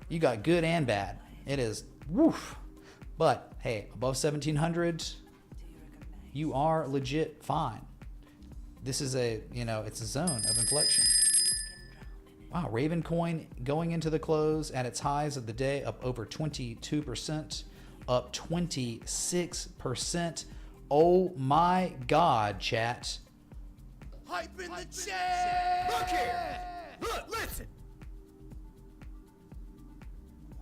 You got good and bad. It is woof. But hey, above 1700, you are legit fine. This is a, you know, it's a zone of inflection. Wow, Ravencoin going into the close at its highs of the day, up over 22%, up 26%. Oh my God, chat. Hype in the chat! Look here! Look, listen!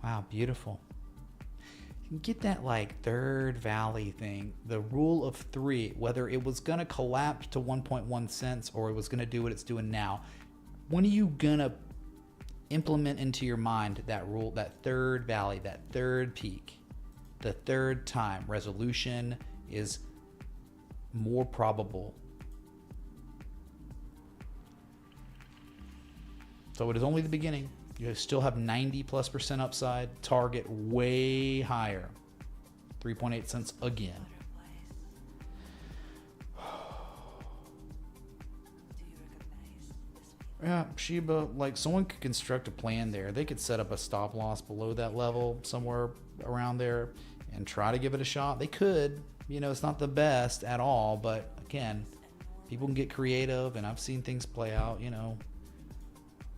Wow, beautiful. You can get that like third valley thing, the rule of 3, whether it was going to collapse to 1.1 cents or it was going to do what it's doing now. When are you going to implement into your mind that rule, that third valley, that third peak, the third time resolution is more probable? So it is only the beginning. You still have 90+% upside. Target way higher. 3.8 cents again. Yeah, Shiba, like someone could construct a plan there. They could set up a stop loss below that level, somewhere around there, and try to give it a shot. They could. You know, it's not the best at all, but again, people can get creative, and I've seen things play out, you know.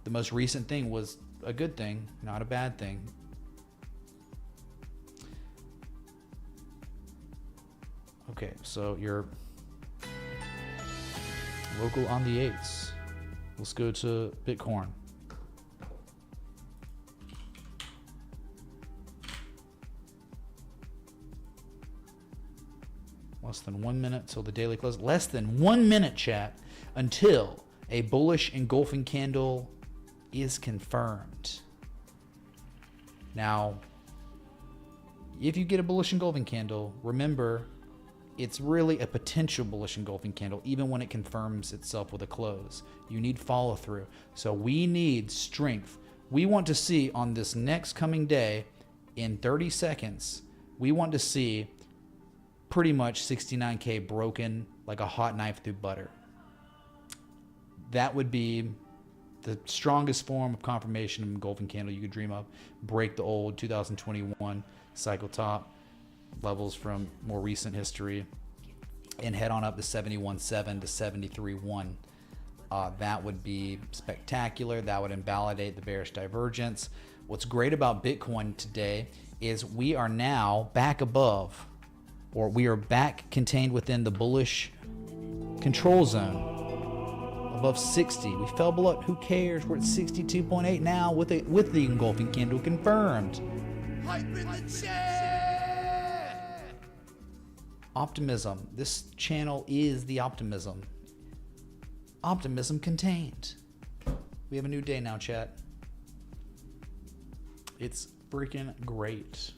The most recent thing was a good thing, not a bad thing. Okay, so you're local on the 8s. Let's go to Bitcoin. Less than 1 minute till the daily close. Less than 1 minute, chat, until a bullish engulfing candle is confirmed. Now, if you get a bullish engulfing candle, remember, it's really a potential bullish engulfing candle, even when it confirms itself with a close. You need follow through. So we need strength. We want to see on this next coming day, in 30 seconds, we want to see pretty much 69K broken like a hot knife through butter. That would be the strongest form of confirmation of engulfing candle you could dream of. Break the old 2021 cycle top levels from more recent history and head on up to 71.7 to 73.1. That would be spectacular. That would invalidate the bearish divergence. What's great about Bitcoin today is we are now back above, or we are back contained within the bullish control zone above 60. We fell below. Who cares? We're at 62.8 now with the engulfing candle confirmed. Hype in the chat! Optimism. This channel is the optimism. Optimism contained. We have a new day now, chat. It's freaking great.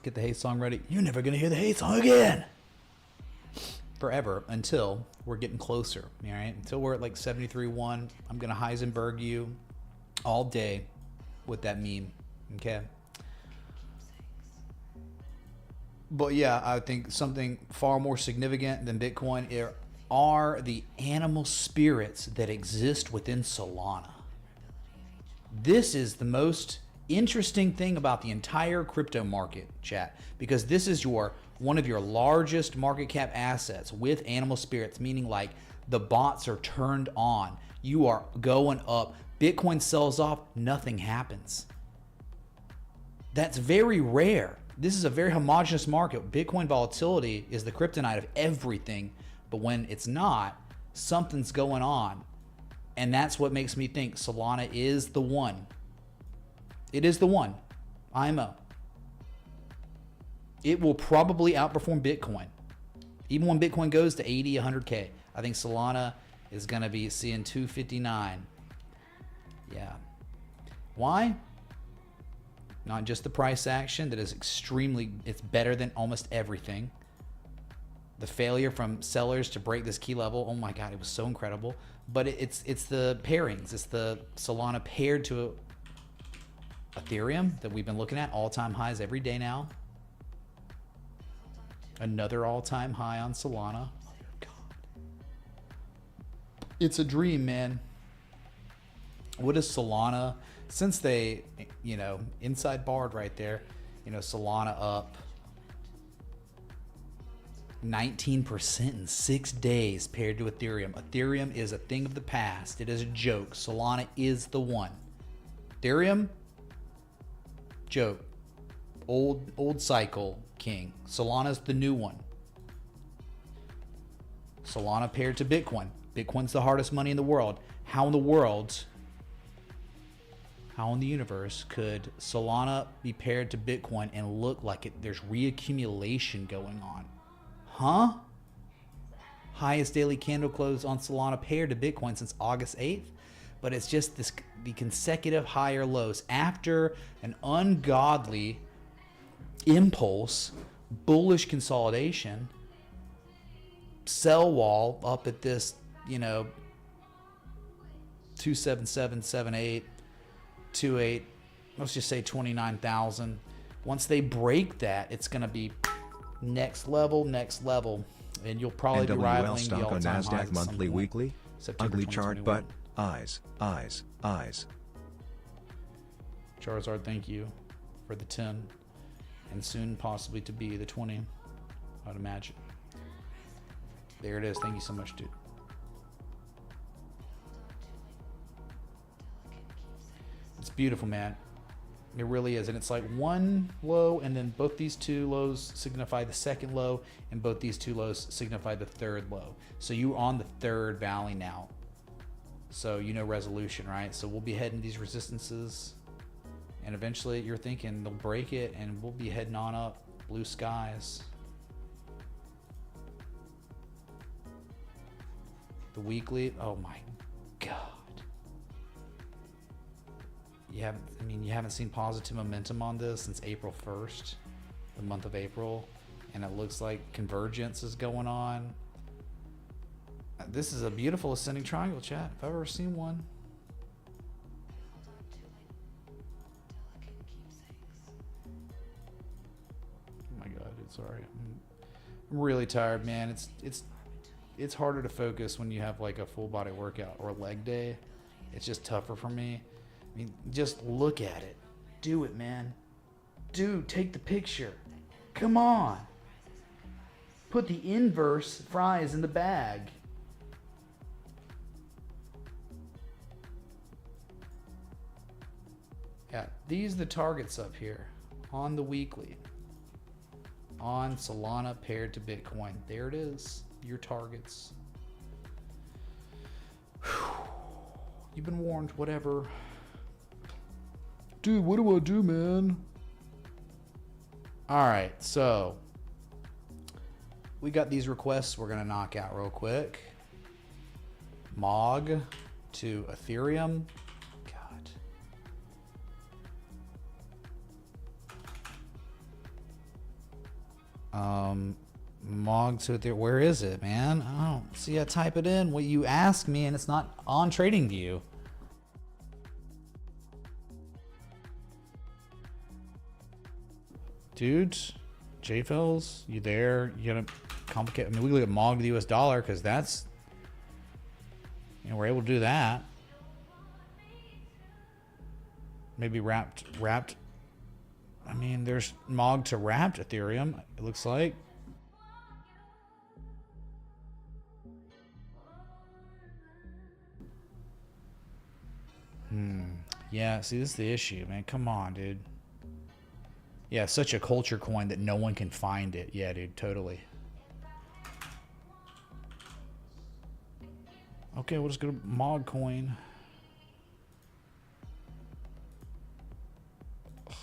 Get the hate song ready. You're never gonna hear the hate song again. Forever, until we're getting closer. All right, until we're at like 73.1. I'm gonna Heisenberg you all day with that meme. Okay. But yeah, I think something far more significant than Bitcoin are the animal spirits that exist within Solana. This is the most interesting thing about the entire crypto market, chat, because this is one of your largest market cap assets with animal spirits, meaning like the bots are turned on. You are going up. Bitcoin sells off, nothing happens. That's very rare. This is a very homogenous market. Bitcoin volatility is the kryptonite of everything, but when it's not, something's going on. And that's what makes me think Solana is the one. It is the one. IMO. It will probably outperform Bitcoin. Even when Bitcoin goes to 80, 100K. I think Solana is going to be seeing 259. Yeah. Why? Not just the price action that is it's better than almost everything. The failure from sellers to break this key level, oh my God, it was so incredible. But it's the pairings. It's the Solana paired to Ethereum that we've been looking at, all-time highs every day now. Another all-time high on Solana. Oh God. It's a dream, man. What is Solana? Since they, inside barred right there, Solana up 19% in 6 days paired to Ethereum. Ethereum is a thing of the past. It is a joke. Solana is the one. Ethereum, joke. Old cycle king. Solana's the new one. Solana paired to Bitcoin. Bitcoin's the hardest money in the world. How in the universe could Solana be paired to Bitcoin and look like there's reaccumulation going on? Huh? Highest daily candle close on Solana paired to Bitcoin since August 8th. But it's just the consecutive higher lows after an ungodly impulse, bullish consolidation, sell wall up at this, 27778, 28, let's just say 29,000. Once they break that, it's going to be next level, and you'll probably be rivaling the stock on all-time highs Nasdaq at some monthly, point. weekly. September Ugly chart, 2021. but eyes. Charizard, thank you for the 10, and soon possibly to be the 20, I'd imagine. There it is. Thank you so much, dude. It's beautiful, man. It really is. And it's like one low, and then both these two lows signify the second low, and both these two lows signify the third low. So you're on the third valley now. So you know resolution, right? So we'll be heading these resistances, and eventually you're thinking they'll break it, and we'll be heading on up. Blue skies. The weekly, oh my God. You haven't seen positive momentum on this since April 1st, the month of April, and it looks like convergence is going on. This is a beautiful ascending triangle, chat, if I've ever seen one. Oh my God, dude, sorry. I'm really tired, man. It's harder to focus when you have like a full body workout or leg day. It's just tougher for me. I mean, just look at it. Do it, man. Dude, take the picture. Come on. Put the inverse fries in the bag. Yeah, these are the targets up here on the weekly. On Solana paired to Bitcoin. There it is. Your targets. Whew. You've been warned, whatever. Dude, what do I do, man? All right, so we got these requests we're gonna knock out real quick. MOG to Ethereum. God. MOG to Ethereum. Where is it, man? I don't see. I type it in. What you ask me, and it's not on TradingView. Dudes, JFels, you there? You gotta complicate. I mean, we look at MOG to the US dollar because that's, you know, we're able to do that. Maybe wrapped. I mean, there's MOG to wrapped Ethereum, it looks like. Yeah, see, this is the issue, man. Come on, dude. Yeah, such a culture coin that no one can find it. Yeah, dude, totally. Okay, we'll just go to MOG coin. Ugh.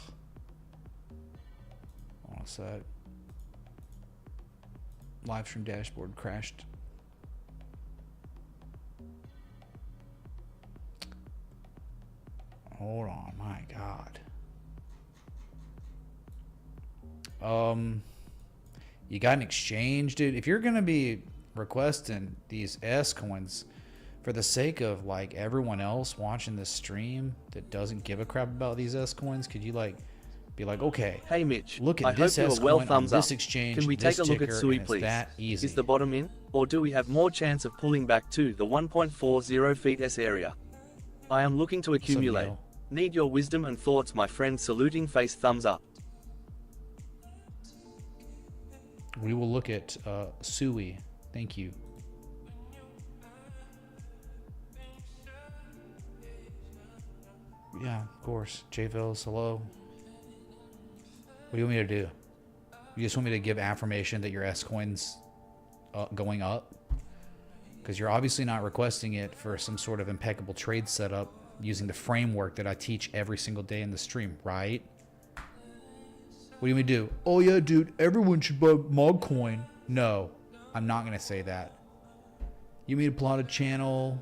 Hold on a sec. Live stream dashboard crashed. Hold on, my God. You got an exchange, dude. If you're gonna be requesting these S coins for the sake of like everyone else watching this stream that doesn't give a crap about these S coins, could you like be like, okay, hey Mitch, look at I this hope you S are well coin on thumbs this up. exchange? Can we take a look at Sui, please? That easy. Is the bottom in, or do we have more chance of pulling back to the 1.40 feet S area? I am looking to accumulate. Neil? Need your wisdom and thoughts, my friend. Saluting face, thumbs up. We will look at Sui. Thank you. Yeah, of course. JVils, hello. What do you want me to do? You just want me to give affirmation that your S coin's going up? Because you're obviously not requesting it for some sort of impeccable trade setup using the framework that I teach every single day in the stream, right? What do you want me to do? Oh yeah, dude, everyone should buy MOG coin. No, I'm not going to say that. You mean to plot a channel?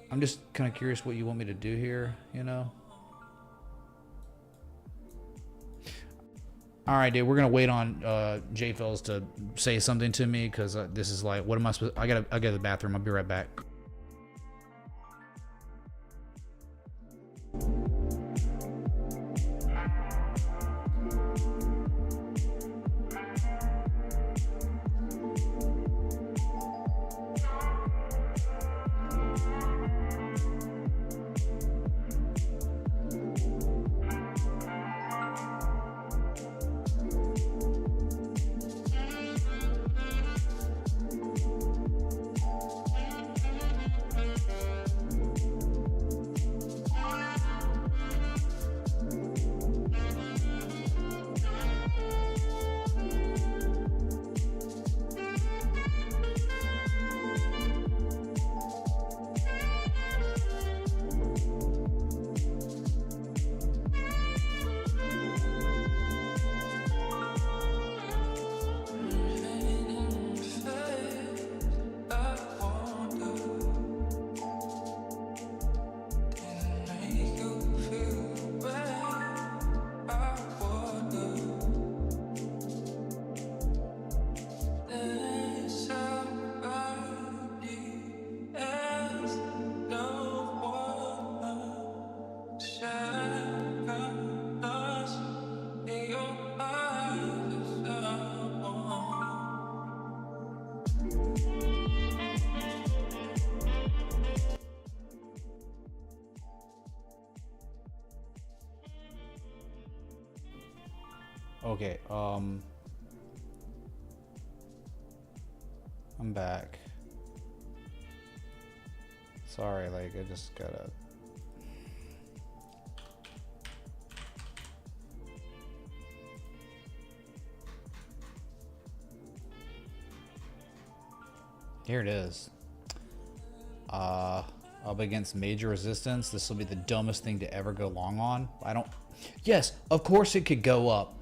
I'm just kind of curious what you want me to do here, you know? All right, dude, we're going to wait on JFels to say something to me because this is like, what am I supposed to... I got to go to the bathroom. I'll be right back. Okay, I'm back. Sorry, like I just gotta. Here it is. Up against major resistance. This will be the dumbest thing to ever go long on. I don't. Yes, of course it could go up.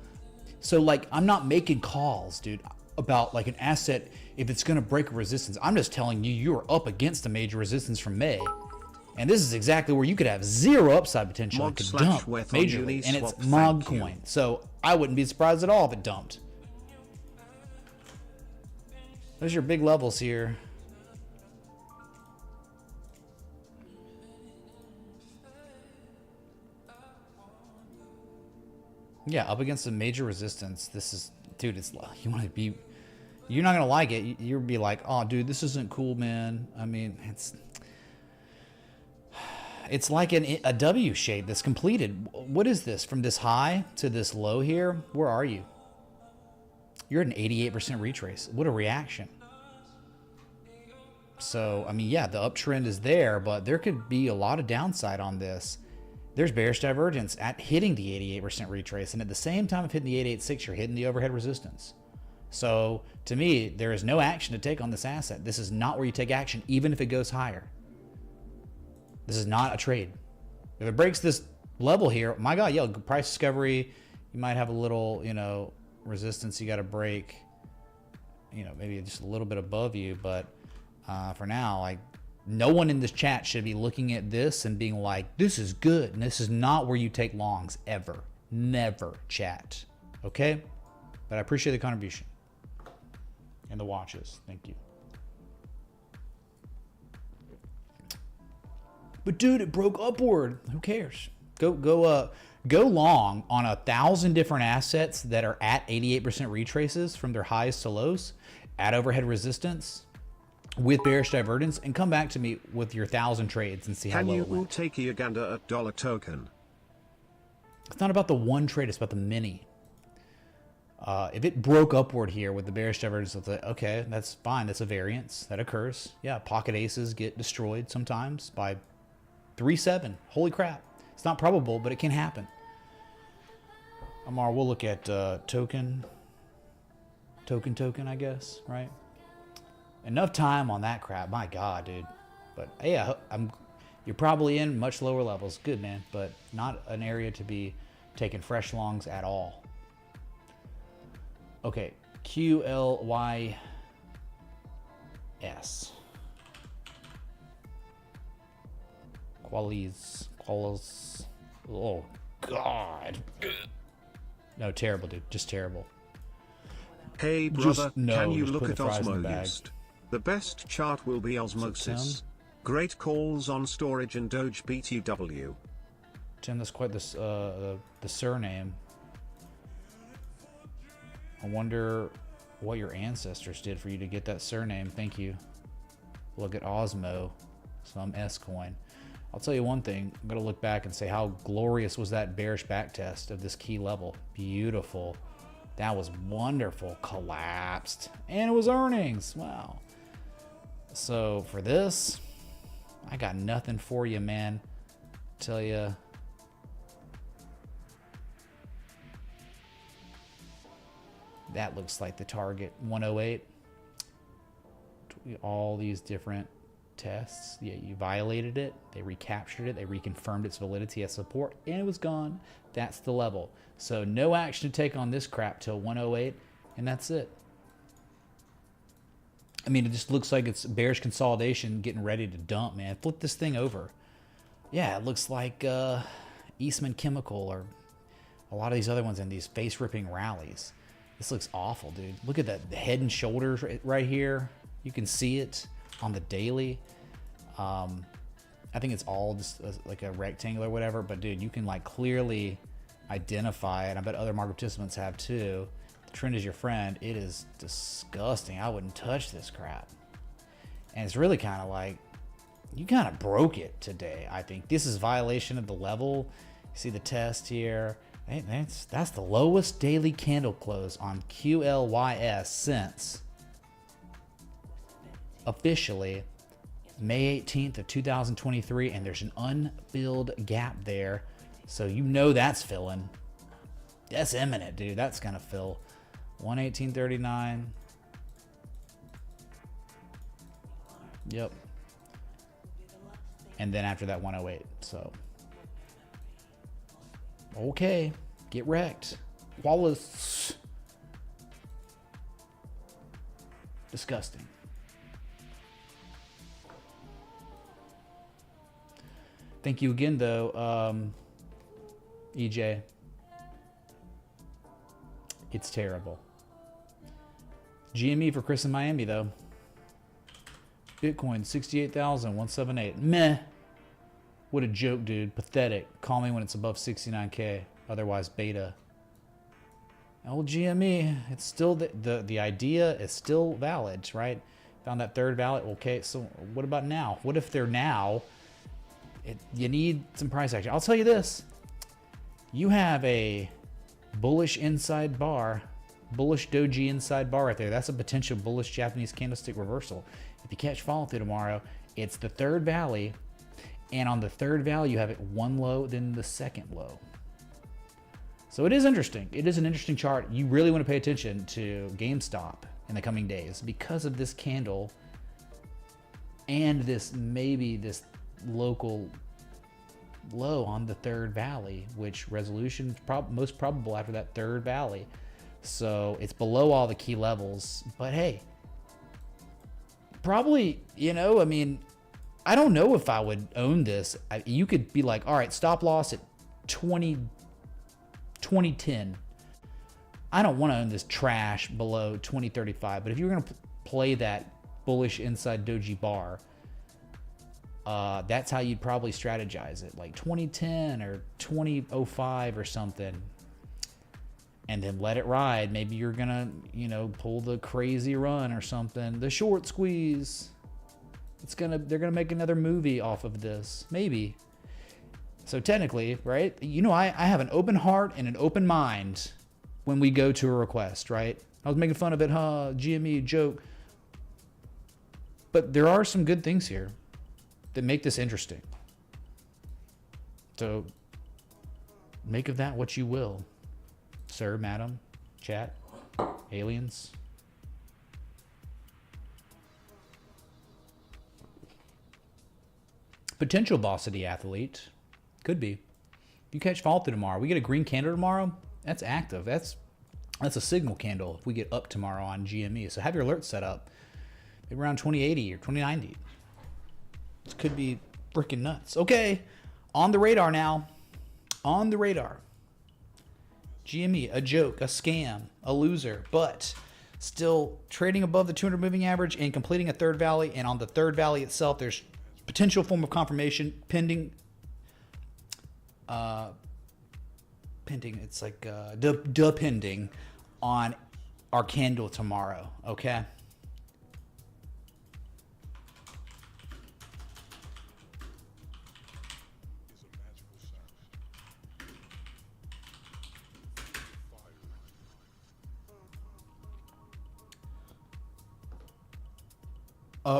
So like, I'm not making calls, dude, about like an asset if it's gonna break a resistance. I'm just telling you, you're up against a major resistance from May. And this is exactly where you could have zero upside potential and could dump majorly, and it's Mogcoin. So I wouldn't be surprised at all if it dumped. Those are your big levels here. Yeah, up against a major resistance. This is, dude, it's, you want to be, you're not going to like it. You'll be like, oh, dude, this isn't cool, man. I mean, it's like a W shape that's completed. What is this? From this high to this low here? Where are you? You're at an 88% retrace. What a reaction. So, I mean, yeah, the uptrend is there, but there could be a lot of downside on this. There's bearish divergence at hitting the 88% retrace, and at the same time of hitting the 886, you're hitting the overhead resistance. So, to me, there is no action to take on this asset. This is not where you take action, even if it goes higher. This is not a trade. If it breaks this level here, my God, yeah, price discovery, you might have a little, you know, resistance you got to break, you know, maybe just a little bit above you, but for now, like, no one in this chat should be looking at this and being like, this is good. And this is not where you take longs ever. Never, chat. Okay? But I appreciate the contribution. And the watches. Thank you. But dude, it broke upward. Who cares? Go long on 1,000 different assets that are at 88% retraces from their highs to lows at overhead resistance with bearish divergence, and come back to me with your 1,000 trades and see how low it went. Can you take Uganda at dollar token? It's not about the one trade, it's about the many. If it broke upward here with the bearish divergence, it's like, okay, that's fine. That's a variance that occurs. Yeah, pocket aces get destroyed sometimes by 3-7. Holy crap. It's not probable, but it can happen. Amar, we'll look at token, I guess, right? Enough time on that crap. My God, dude. But yeah, you're probably in much lower levels. Good, man. But not an area to be taking fresh longs at all. Okay. QLYS. Qualis. Oh, God. No, terrible, dude. Just terrible. Hey, brother, can you just look put at the fries in the bag. Osmosis? The best chart will be Osmosis. Great calls on storage and Doge BTW. Tim, that's quite the surname. I wonder what your ancestors did for you to get that surname. Thank you. Look at Osmo, some S coin. I'll tell you one thing. I'm going to look back and say how glorious was that bearish backtest of this key level. Beautiful. That was wonderful. Collapsed. And it was earnings. Wow. So for this, I got nothing for you, man. Tell you. That looks like the target 108. All these different tests. Yeah, you violated it. They recaptured it. They reconfirmed its validity as support, and it was gone. That's the level. So no action to take on this crap till 108, and that's it. I mean, it just looks like it's bearish consolidation getting ready to dump, man. Flip this thing over. Yeah, it looks like Eastman Chemical or a lot of these other ones in these face-ripping rallies. This looks awful, dude. Look at that, the head and shoulders right here. You can see it on the daily. I think it's all just like a rectangle or whatever, but dude, you can like clearly identify it. I bet other market participants have too. The trend is your friend. It is disgusting. I wouldn't touch this crap. And it's really kind of like, you kind of broke it today, I think. This is violation of the level. You see the test here. Hey, that's the lowest daily candle close on QLYS since officially May 18th of 2023, and there's an unfilled gap there. So you know that's filling. That's imminent, dude. That's gonna fill. 118.39. Yep. And then after that 108. So okay, get wrecked. Wallace. Disgusting. Thank you again, though, EJ. It's terrible. GME for Chris in Miami, though. Bitcoin, 68,178. Meh. What a joke, dude. Pathetic. Call me when it's above 69K. Otherwise, beta. Old GME. It's still the idea is still valid, right? Found that third valid. Okay, so what about now? What if they're now? You need some price action. I'll tell you this. You have a bullish inside bar, bullish doji inside bar right there. That's a potential bullish Japanese candlestick reversal. If you catch follow through tomorrow, it's the third valley, and on the third valley you have it one low, then the second low. So it is interesting. It is an interesting chart. You really want to pay attention to GameStop in the coming days because of this candle and this local low on the third valley, which resolution most probable after that third valley. So it's below all the key levels, but hey, probably, I mean, I don't know if I would own this. You could be like, all right, stop loss at 2010. I don't want to own this trash below 2035, but if you're going to play that bullish inside doji bar, that's how you'd probably strategize it, like 2010 or 2005 or something, and then let it ride. Maybe you're gonna, pull the crazy run or something, the short squeeze. They're gonna make another movie off of this, maybe. So technically, right? I have an open heart and an open mind when we go to a request, right? I was making fun of it, GME joke, but there are some good things here that make this interesting. So make of that what you will, sir, madam, chat, aliens. Potential bossity athlete. Could be. If you catch fall through tomorrow, we get a green candle tomorrow, that's active. That's a signal candle if we get up tomorrow on GME. So have your alerts set up. Maybe around 2080 or 2090. This could be freaking nuts. Okay, on the radar now. On the radar. GME, a joke, a scam, a loser, but still trading above the 200 moving average and completing a third valley. And on the third valley itself, there's potential form of confirmation pending. It's like depending on our candle tomorrow. Okay.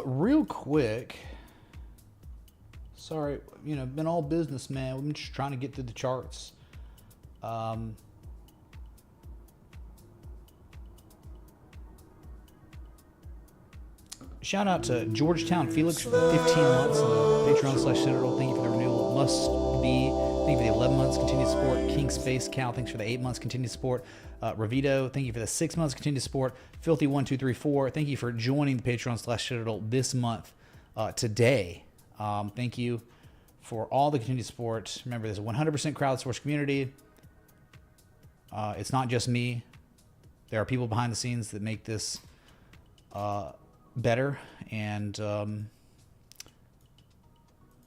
Real quick, sorry, been all business, man. I'm just trying to get through the charts. Shout out to Georgetown Felix for 15 months on the Patreon/Citadel. Thank you for the renewal. Must be. Thank you for the 11 months continued support. King Space Cow, thanks for the 8 months continued support. Ravito, thank you for the 6 months continued support. Filthy1234, thank you for joining the Patreon/Citadel this month, today. Thank you for all the continued support. Remember, there's a 100% crowdsourced community. It's not just me. There are people behind the scenes that make this better, and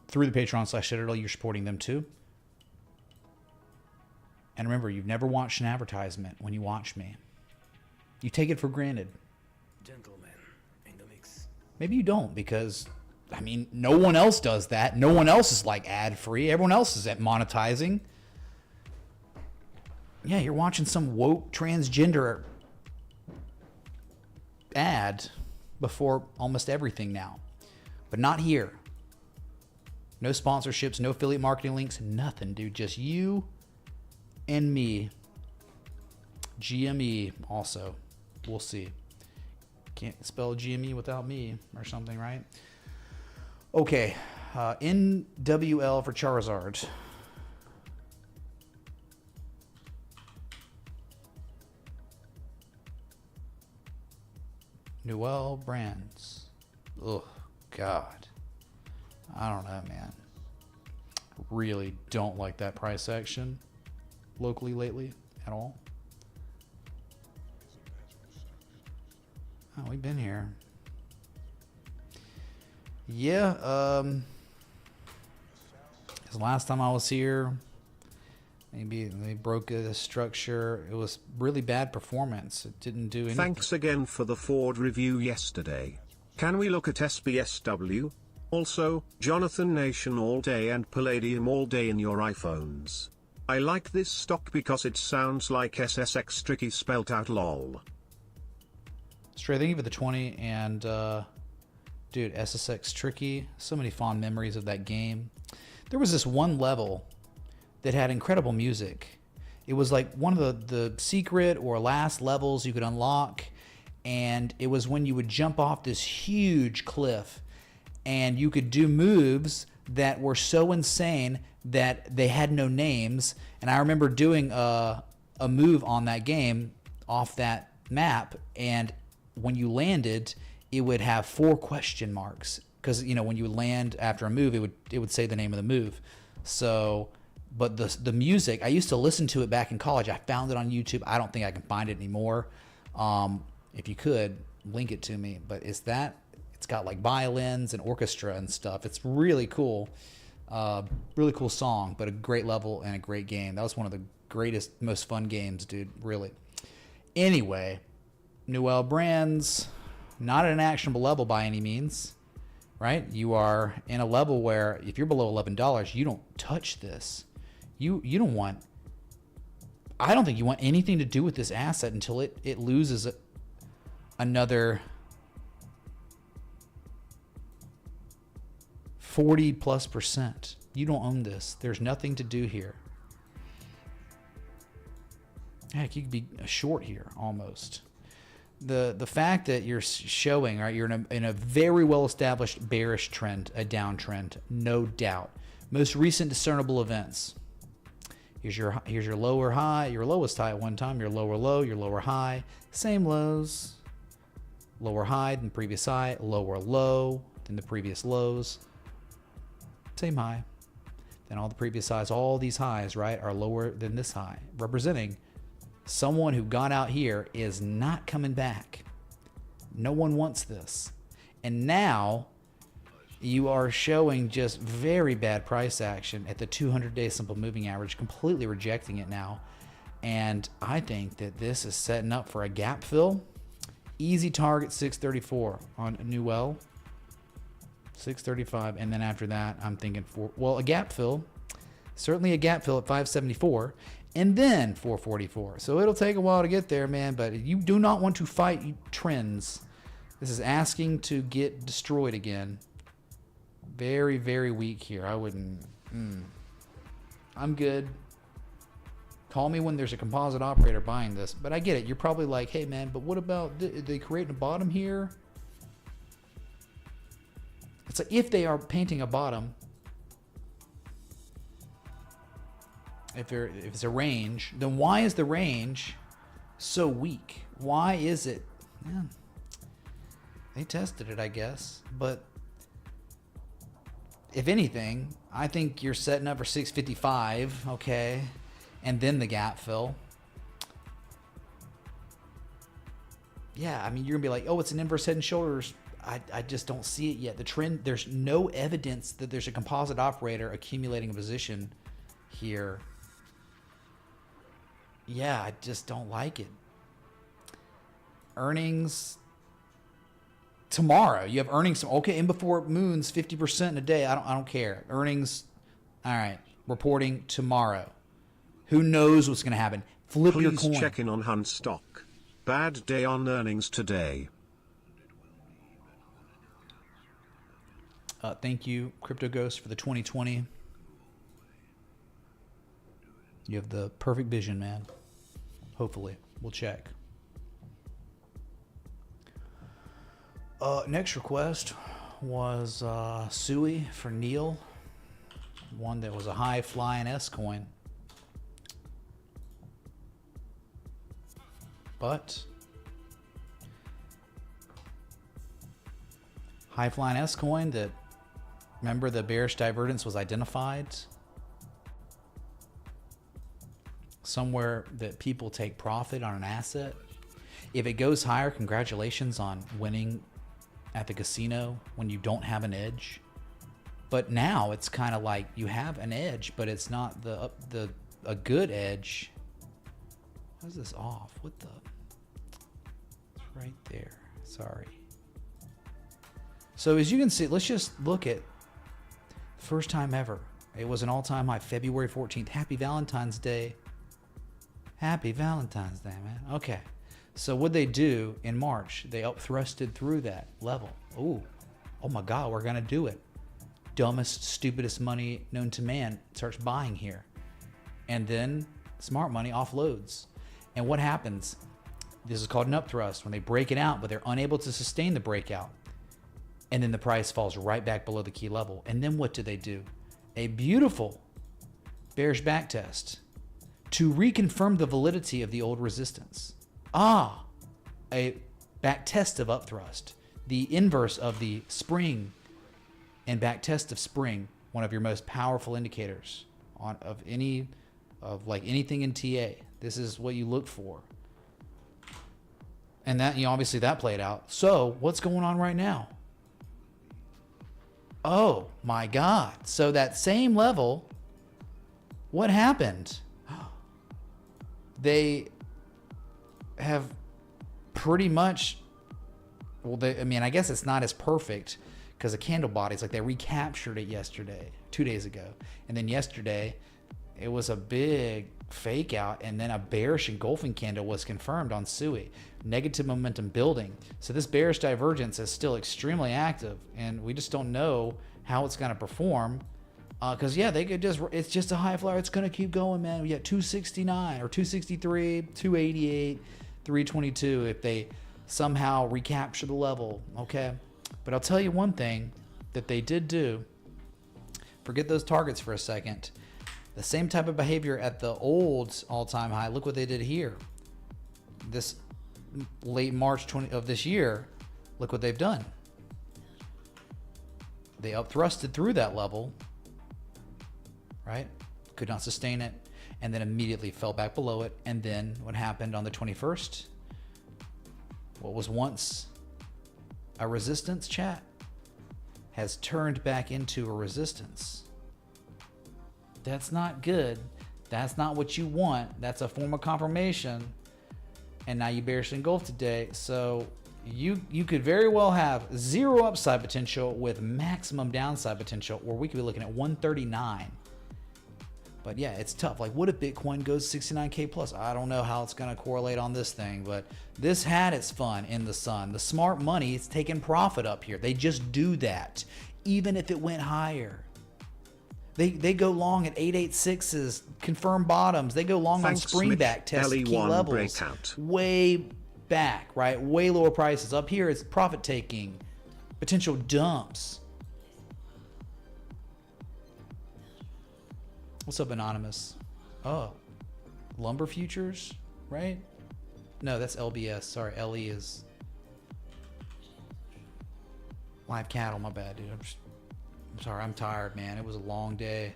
through the Patreon/Citadel, you're supporting them too. And remember, you've never watched an advertisement when you watch me. You take it for granted. Gentlemen in the mix. Maybe you don't, because, no one else does that. No one else is like ad-free. Everyone else is at monetizing. Yeah, you're watching some woke transgender ad before almost everything now. But not here. No sponsorships, no affiliate marketing links, nothing, dude. Just you and me. GME also. We'll see. Can't spell GME without me or something, right? Okay. NWL for Charizard. Noel Brands. Oh, God. I don't know, man. Really don't like that price action locally lately at all. Oh, we've been here. Yeah, the last time I was here, maybe they broke the structure. It was really bad performance. It didn't do anything. Thanks again for the Ford review yesterday. Can we look at SBSW? Also, Jonathan Nation all day and Palladium all day in your iPhones. I like this stock because it sounds like SSX tricky spelt out lol. Straight, thank you for the 20, and dude, SSX Tricky, so many fond memories of that game. There was this one level that had incredible music. It was like one of the secret or last levels you could unlock, and it was when you would jump off this huge cliff, and you could do moves that were so insane that they had no names. And I remember doing a move on that game off that map, and when you landed, it would have 4 question marks, because you know when you would land after a move, it would say the name of the move. So, but the music, I used to listen to it back in college. I found it on YouTube. I don't think I can find it anymore. If you could link it to me, but it's got like violins and orchestra and stuff. It's really cool, really cool song, but a great level and a great game. That was one of the greatest, most fun games, dude. Really. Anyway. Noel Brands, not at an actionable level by any means, right? You are in a level where if you're below $11, you don't touch this. You don't want, I don't think you want anything to do with this asset until it loses another 40+%. You don't own this. There's nothing to do here. Heck, you could be a short here almost. The fact that you're showing, right, you're in a very well established bearish trend, a downtrend, no doubt. Most recent discernible events. Here's your lower high, your lowest high at one time, your lower low, your lower high, same lows, lower high than previous high, lower low than the previous lows, same high. Then all the previous highs, all these highs, right, are lower than this high, representing someone who got out here is not coming back. No one wants this. And now you are showing just very bad price action at the 200-day simple moving average, completely rejecting it now. And I think that this is setting up for a gap fill. Easy target 634 on Newell. 635. And then after that, I'm thinking a gap fill. Certainly a gap fill at 574. And then 444. So it'll take a while to get there, man, but you do not want to fight trends. This is asking to get destroyed again. Very, very weak here. I wouldn't. I'm good. Call me when there's a composite operator buying this. But I get it. You're probably like, hey, man, but what about they creating a bottom here? It's like if they are painting a bottom, if it's a range, then why is the range so weak? Why is it? Yeah, they tested it, I guess. But if anything, I think you're setting up for 655, okay, and then the gap fill. Yeah, I mean, you're gonna be like, oh, it's an inverse head and shoulders. I just don't see it yet. The trend, there's no evidence that there's a composite operator accumulating a position here. Yeah, I just don't like it. Earnings tomorrow. You have earnings. Okay, in before moons 50% in a day. I don't care. Earnings. All right. Reporting tomorrow. Who knows what's going to happen? Flip your Please coin. check in on Hunt stock. Bad day on earnings today. Thank you, Crypto Ghost, for the 2020. You have the perfect vision, man. Hopefully. We'll check. Next request was Sui for Neil. One that was a high flying S coin. But high flying S coin that, remember, the bearish divergence was identified somewhere that people take profit on an asset. If it goes higher, congratulations on winning at the casino when you don't have an edge. But now it's kind of like you have an edge, but it's not a good edge. Why is this off? What the? It's right there. Sorry. So as you can see, let's just look at first time ever. It was an all-time high, February 14th. Happy Valentine's Day. Happy Valentine's Day, man. Okay. So what they do in March, they up-thrusted through that level. Ooh. Oh my God, we're going to do it. Dumbest, stupidest money known to man starts buying here. And then smart money offloads. And what happens? This is called an upthrust, when they break it out, but they're unable to sustain the breakout. And then the price falls right back below the key level. And then what do? A beautiful bearish backtest to reconfirm the validity of the old resistance. A backtest of upthrust. The inverse of the spring and backtest of spring, one of your most powerful indicators of anything in TA. This is what you look for. And that, obviously that played out. So what's going on right now? Oh my God. So that same level, what happened? They have pretty much, I guess it's not as perfect because the candle bodies, like they recaptured it yesterday, 2 days ago. And then yesterday, it was a big fake out, and then a bearish engulfing candle was confirmed on SUI. Negative momentum building. So this bearish divergence is still extremely active, and we just don't know how it's going to perform. Because, they could it's just a high flyer. It's going to keep going, man. We got 269 or 263, 288, 322 if they somehow recapture the level, okay? But I'll tell you one thing that they did do. Forget those targets for a second. The same type of behavior at the old all-time high. Look what they did here. This late March of this year, look what they've done. They up-thrusted through that level, right? Could not sustain it, and then immediately fell back below it. And then what happened on the 21st? What was once a resistance, chat, has turned back into a resistance. That's not good. That's not what you want. That's a form of confirmation. And now you bearish engulf today. So you could very well have zero upside potential with maximum downside potential, or we could be looking at 139. But yeah, it's tough. Like, what if Bitcoin goes 69K plus? I don't know how it's going to correlate on this thing, but this had its fun in the sun. The smart money is taking profit up here. They just do that, even if it went higher. They go long at 886s, confirmed bottoms. They go long on spring back tests, key levels, breakout. way back, right? Way lower prices. Up here, it's profit taking, potential dumps. What's up, Anonymous? Oh, lumber futures, right? No, that's LBS. Sorry, LE is live cattle. My bad, dude. I'm sorry, I'm tired, man. It was a long day.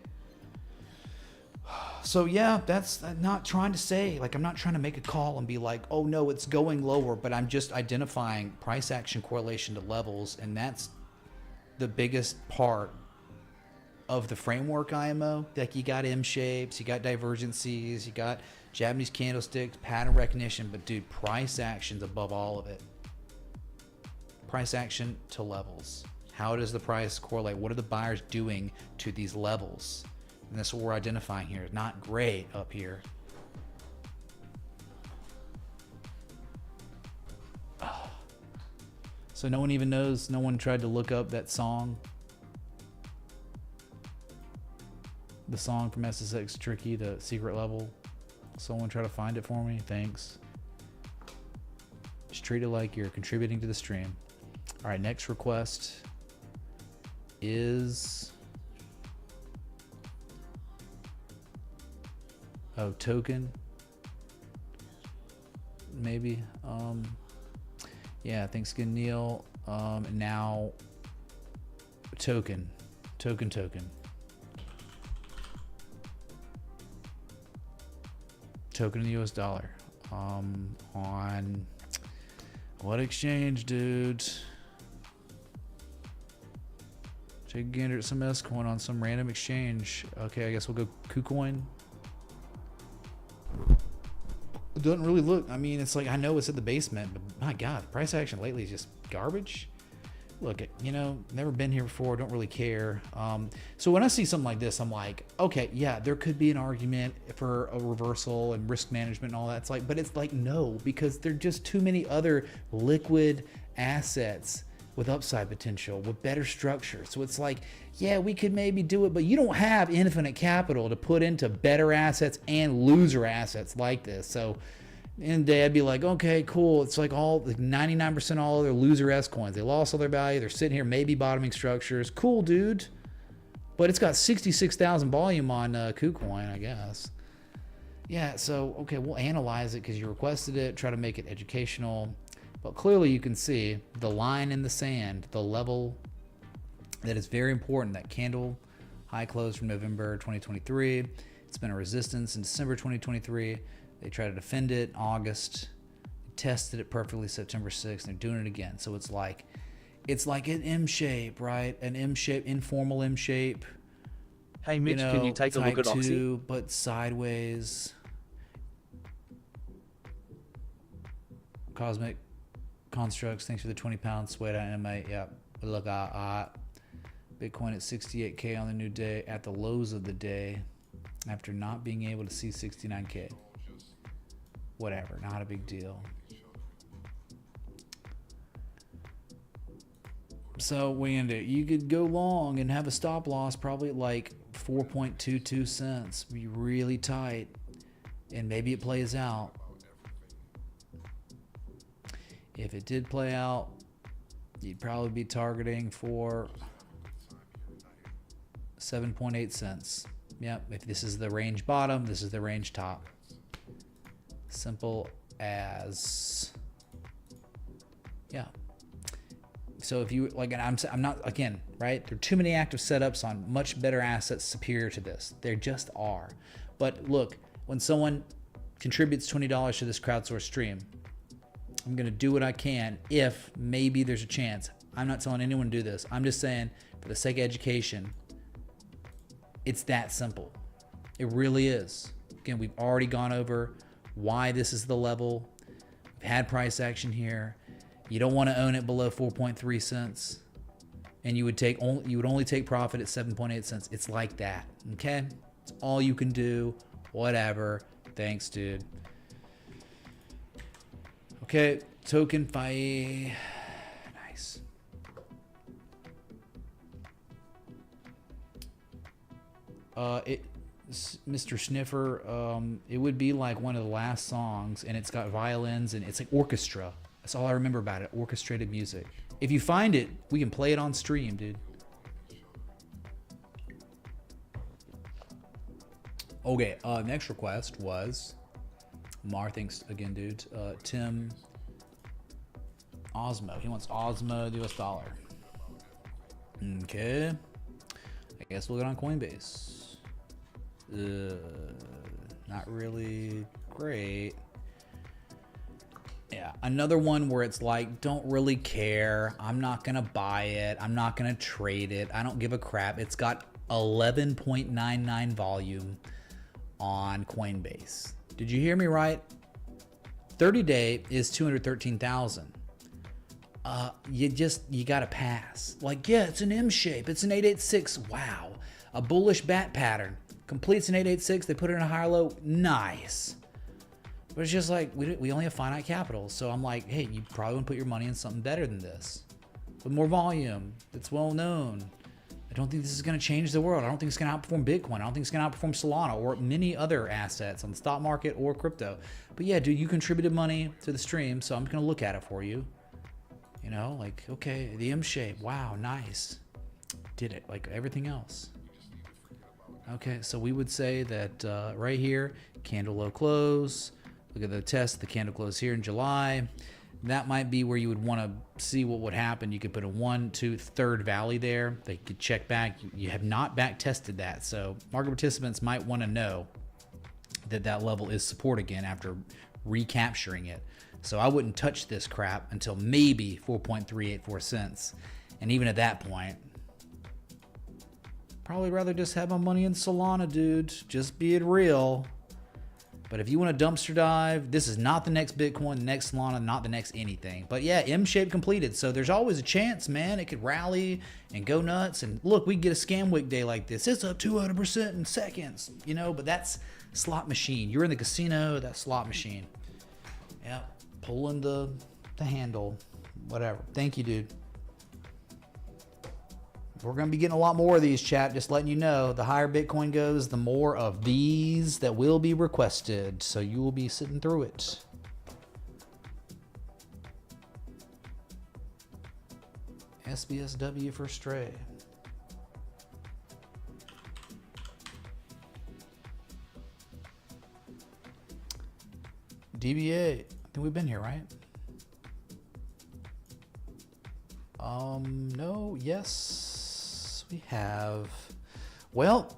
So yeah, that's not trying to say, like, I'm not trying to make a call and be like, oh no, it's going lower, but I'm just identifying price action correlation to levels, and that's the biggest part of the framework IMO. Like, you got M shapes, you got divergencies, you got Japanese candlesticks, pattern recognition, but dude, price action's above all of it. Price action to levels. How does the price correlate? What are the buyers doing to these levels? And that's what we're identifying here. Not great up here. So no one even knows. No one tried to look up that song. The song from SSX Tricky, the secret level. Someone try to find it for me. Thanks. Just treat it like you're contributing to the stream. All right, next request is token. Maybe. Yeah, thanks again, Neil. Now token. Token in the US dollar. On what exchange, dude? Take a gander at some S coin on some random exchange. Okay, I guess we'll go KuCoin. It doesn't really look, I mean, it's like, I know it's at the basement, but my God, the price action lately is just garbage. Look, you know, never been here before, don't really care. So when I see something like this, I'm like, okay, yeah, there could be an argument for a reversal and risk management and all that. It's like, but it's like, no, because there are just too many other liquid assets with upside potential, with better structure. So it's like, yeah, we could maybe do it, but you don't have infinite capital to put into better assets and loser assets like this. So in the day, I'd be like, okay, cool. It's like all, like 99% all other loser S coins. They lost all their value. They're sitting here maybe bottoming structures. Cool, dude. But it's got 66,000 volume on KuCoin, I guess. Yeah, so, okay, we'll analyze it because you requested it, try to make it educational. But clearly you can see the line in the sand, the level that is very important, that candle high close from November 2023. It's been a resistance in December 2023. They tried to defend it in August, tested it perfectly September 6th, and they're doing it again. So it's like an M shape, right? An M shape, informal M shape. Hey Mitch, can you take a look at Type Oxy? 2, but sideways. Cosmic Constructs, thanks for the 20 pounds. Sweat anime. Yep. Look, Bitcoin at 68K on the new day at the lows of the day after not being able to see 69K. Whatever, not a big deal. So what are you gonna do? You could go long and have a stop loss probably at like 4.22 cents. Be really tight, and maybe it plays out. If it did play out, you'd probably be targeting for 7.8 cents. Yep, if this is the range bottom, this is the range top. Simple as, yeah. So if you, like, and I'm not, again, right? There are too many active setups on much better assets superior to this. There just are. But look, when someone contributes $20 to this crowdsourced stream, I'm going to do what I can if maybe there's a chance. I'm not telling anyone to do this. I'm just saying, for the sake of education, it's that simple. It really is. Again, we've already gone over why this is the level. We've had price action here. You don't want to own it below 4.3 cents. And you would only take profit at 7.8 cents. It's like that. Okay? It's all you can do. Whatever. Thanks, dude. Okay, token fight. Nice. Mr. Sniffer, it would be like one of the last songs, and it's got violins, and it's like orchestra. That's all I remember about it, orchestrated music. If you find it, we can play it on stream, dude. Okay, next request was Mar, thanks again, dude. Tim Osmo. He wants Osmo, the US dollar. Okay. I guess we'll get on Coinbase. Not really great. Yeah, another one where it's like, don't really care. I'm not going to buy it. I'm not going to trade it. I don't give a crap. It's got 11.99 volume on Coinbase. Did you hear me right? 30-day is 213,000. You gotta pass. Like, yeah, it's an M shape. It's an 886. Wow. A bullish bat pattern. Completes an 886. They put it in a higher low. Nice. But it's just like, we only have finite capital. So I'm like, hey, you probably want to put your money in something better than this. With more volume, that's well known. I don't think this is going to change the world. I don't think it's going to outperform Bitcoin. I don't think it's going to outperform Solana or many other assets on the stock market or crypto. But yeah, dude, you contributed money to the stream, so I'm going to look at it for you. You know, like, okay, the M shape. Wow, nice. Did it like everything else. Okay, so we would say that right here, candle low close. Look at the test, the candle close here in July. That might be where you would want to see what would happen. You could put a 1, 2, third valley there. They could check back. You have not back tested that. So market participants might want to know that that level is support again after recapturing it. So I wouldn't touch this crap until maybe 4.384 cents. And even at that point, probably rather just have my money in Solana, dude. Just be it real. But if you want a dumpster dive, this is not the next Bitcoin, the next Solana, not the next anything. But yeah, M-shape completed. So there's always a chance, man. It could rally and go nuts. And look, we get a scam week day like this. It's up 200% in seconds, you know, but that's slot machine. You're in the casino, that slot machine. Yeah, pulling the handle, whatever. Thank you, dude. We're going to be getting a lot more of these, chat. Just letting you know, the higher Bitcoin goes, the more of these that will be requested. So you will be sitting through it. SBSW for Stray. DBA. I think we've been here, right? No, yes, we have. Well,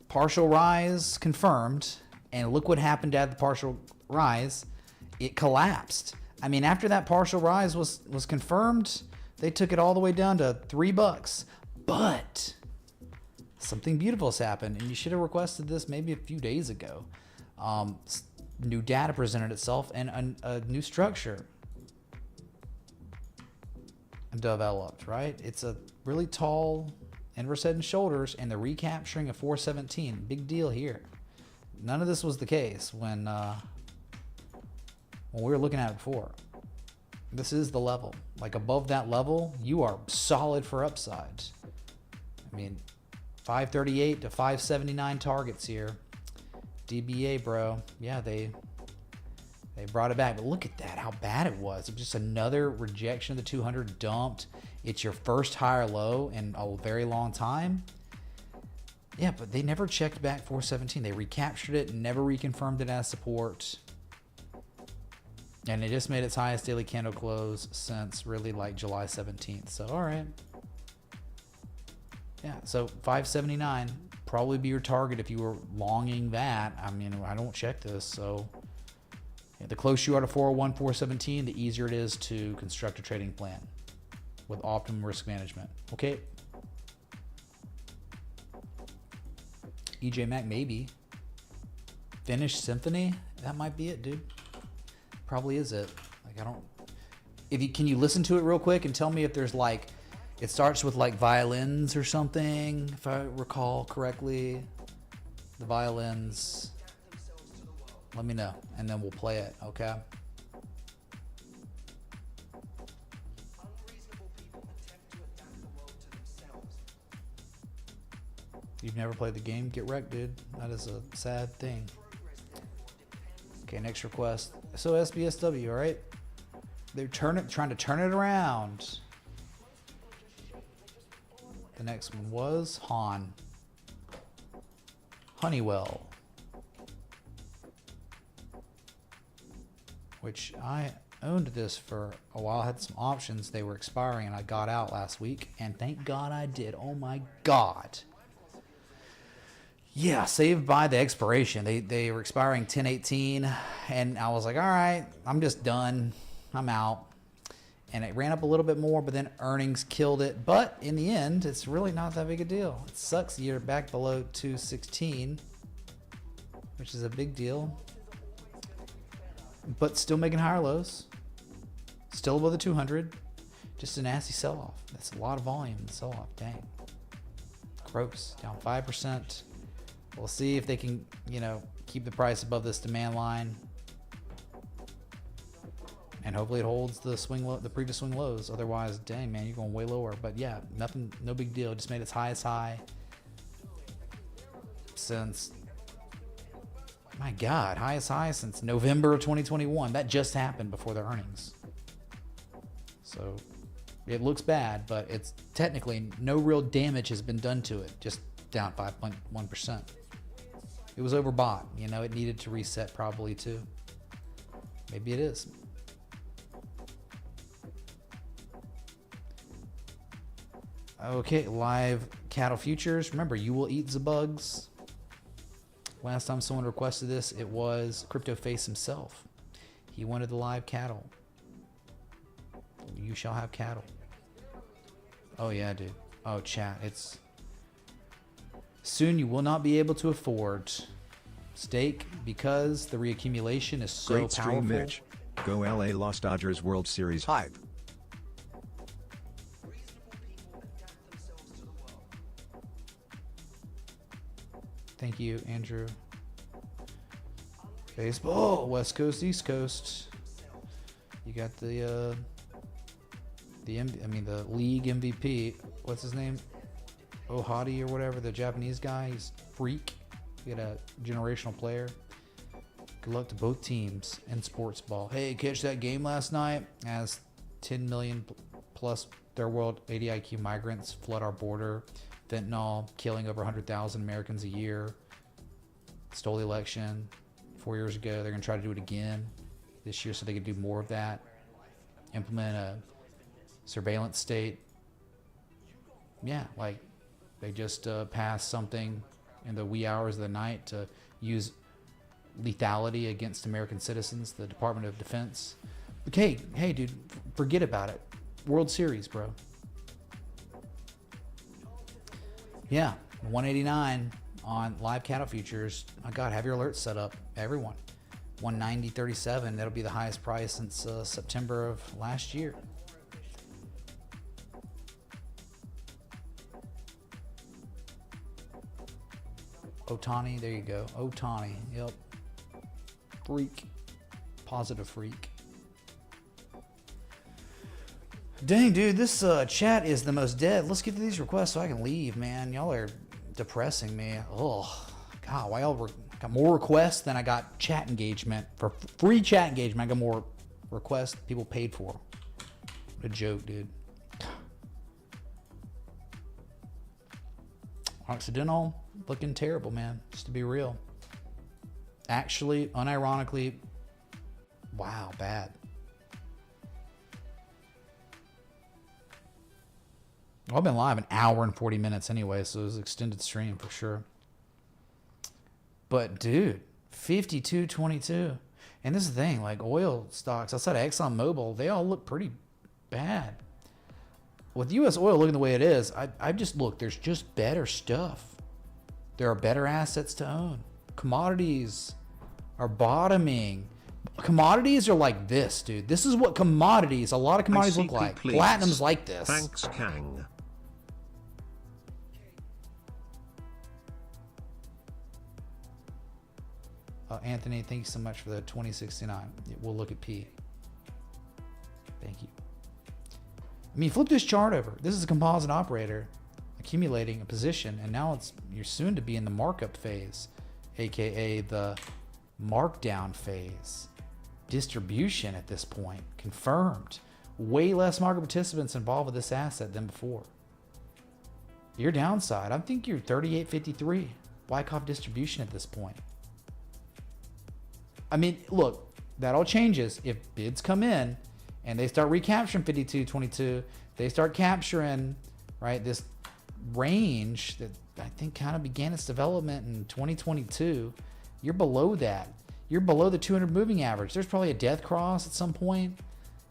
partial rise confirmed, and look what happened at the partial rise. It collapsed. I mean, after that partial rise was confirmed, they took it all the way down to $3. But something beautiful has happened, and you should have requested this maybe a few days ago. New data presented itself, and a new structure developed, right? It's a really tall inverse head and shoulders, and the recapturing of 417. Big deal here. None of this was the case when we were looking at it before. This is the level. Like above that level, you are solid for upside. I mean, 538 to 579 targets here. DBA, bro. Yeah, they brought it back, but look at that, how bad it was. It was just another rejection of the 200 dumped. It's your first higher low in a very long time. Yeah, but they never checked back 417. They recaptured it, never reconfirmed it as support. And it just made its highest daily candle close since really like July 17th. So, all right. Yeah, so 579 probably be your target if you were longing that. I mean, I don't check this, so the closer you are to 401, 417, the easier it is to construct a trading plan with optimum risk management. Okay. EJ Mac, maybe. Finnish Symphony, that might be it, dude. Probably is it. Like, I don't. Can you listen to it real quick and tell me if there's like, it starts with like violins or something, if I recall correctly. The violins. Let me know, and then we'll play it, okay? You've never played the game? Get wrecked, dude. That is a sad thing. Okay, next request. So SBSW, all right? They're trying to turn it around. The next one was Honeywell. Which I owned this for a while. I had some options. They were expiring, and I got out last week. And thank God I did. Oh, my God. Yeah, saved by the expiration. They were expiring 10/18, and I was like, all right, I'm just done. I'm out. And it ran up a little bit more, but then earnings killed it. But in the end, it's really not that big a deal. It sucks you're back below 216, which is a big deal. But still making higher lows. Still above the 200. Just a nasty sell-off. That's a lot of volume in sell-off. Dang. Gross. Down 5%. We'll see if they can, keep the price above this demand line. And hopefully it holds the the previous swing lows. Otherwise, dang, man, you're going way lower. But yeah, nothing, no big deal. Just made its highest high since, my God, highest high since November of 2021. That just happened before the earnings. So it looks bad, but it's technically no real damage has been done to it. Just down 5.1%. It was overbought. It needed to reset probably too. Maybe it is. Okay, live cattle futures. Remember, you will eat the bugs. Last time someone requested this, it was Crypto Face himself. He wanted the live cattle. You shall have cattle. Oh yeah, dude. Oh, chat. It's soon you will not be able to afford stake because the reaccumulation is so Great stream, powerful. Mitch. Go LA Los Dodgers World Series hype. Thank you, Andrew. Baseball, West Coast, East Coast. You got the league MVP. What's his name? Ohadi or whatever, the Japanese guy. He's freak. You got a generational player. Good luck to both teams in sports ball. Hey, catch that game last night as 10 million plus third world ADIQ migrants flood our border. Fentanyl killing over 100,000 Americans a year. Stole the election 4 years ago. They're going to try to do it again this year so they can do more of that. Implement a surveillance state. Yeah, like they just passed something in the wee hours of the night to use lethality against American citizens, the Department of Defense. Okay, hey, dude, forget about it. World Series, bro. Yeah, 189 on live cattle futures. My God, have your alerts set up, everyone. 190.37. That'll be the highest price since September of last year. Otani, there you go. Otani, yep. Freak. Positive freak. Dang, dude, this chat is the most dead. Let's get to these requests so I can leave, man. Y'all are depressing me. Oh, God, why y'all got more requests than I got chat engagement? For free chat engagement, I got more requests people paid for. What a joke, dude. Occidental looking terrible, man. Just to be real. Actually, unironically, wow, bad. Well, I've been live an hour and 40 minutes anyway, so it was an extended stream for sure. But dude, 52.22. And this is the thing, like oil stocks outside of ExxonMobil, they all look pretty bad. With US oil looking the way it is, I just look, there's just better stuff. There are better assets to own. Commodities are bottoming. Commodities are like this, dude. This is what commodities, a lot of commodities look like. Please. Platinum's like this. Thanks, Kang. Anthony, thank you so much for the 2069. We'll look at P. Thank you. I mean, flip this chart over. This is a composite operator accumulating a position, and now you're soon to be in the markup phase, aka the markdown phase. Distribution at this point confirmed. Way less market participants involved with this asset than before. Your downside, I think you're 38.53. Wyckoff distribution at this point. I mean, look, that all changes if bids come in and they start recapturing 52.22. They start capturing, right, this range that I think kind of began its development in 2022. You're below that. You're below the 200 moving average. There's probably a death cross at some point.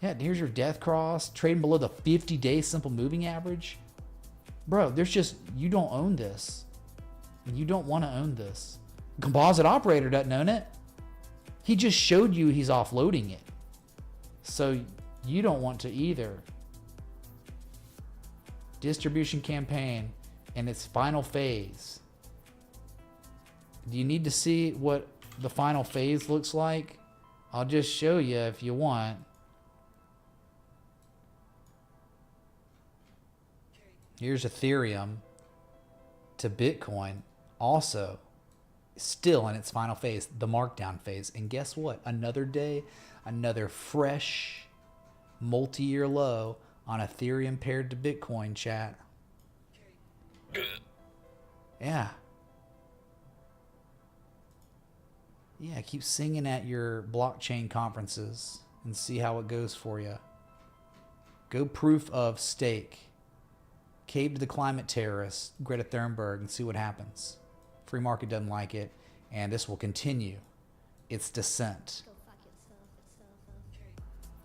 Yeah, here's your death cross, trading below the 50-day simple moving average. Bro, you don't own this. You don't want to own this. Composite operator doesn't own it. He just showed you he's offloading it. So you don't want to either. Distribution campaign in its final phase. Do you need to see what the final phase looks like? I'll just show you if you want. Here's Ethereum to Bitcoin, also still in its final phase, the markdown phase. And guess what? Another day, another fresh multi-year low on Ethereum paired to Bitcoin, chat. Yeah. Yeah, keep singing at your blockchain conferences and see how it goes for you. Go proof of stake. Cave to the climate terrorists, Greta Thunberg, and see what happens. Free market doesn't like it, and this will continue its descent.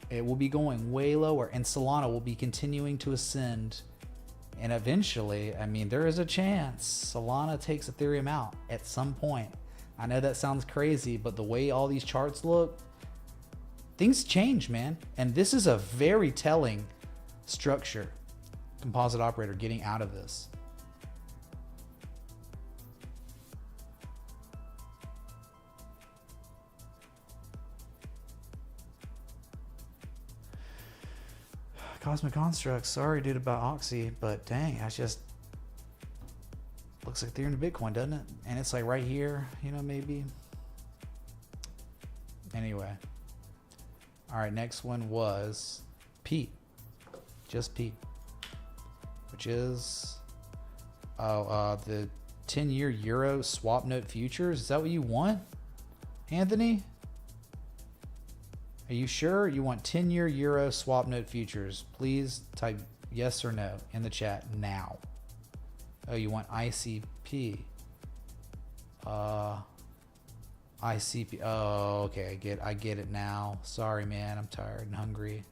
It will be going way lower, and Solana will be continuing to ascend. And eventually, I mean, there is a chance Solana takes Ethereum out at some point. I know that sounds crazy, but the way all these charts look, things change, man. And this is a very telling structure. Composite operator getting out of this. Cosmic Constructs, sorry dude about Oxy, but dang, that's just looks like Ethereum to Bitcoin, doesn't it? And it's like right here, you know, maybe. Anyway. All right, next one was Pete. Just Pete. Which is the 10-year Euro swap note futures. Is that what you want, Anthony? Are you sure you want 10-year Euro swap note futures? Please type yes or no in the chat now. Oh, you want ICP. ICP. Oh, okay. I get it now. Sorry, man. I'm tired and hungry.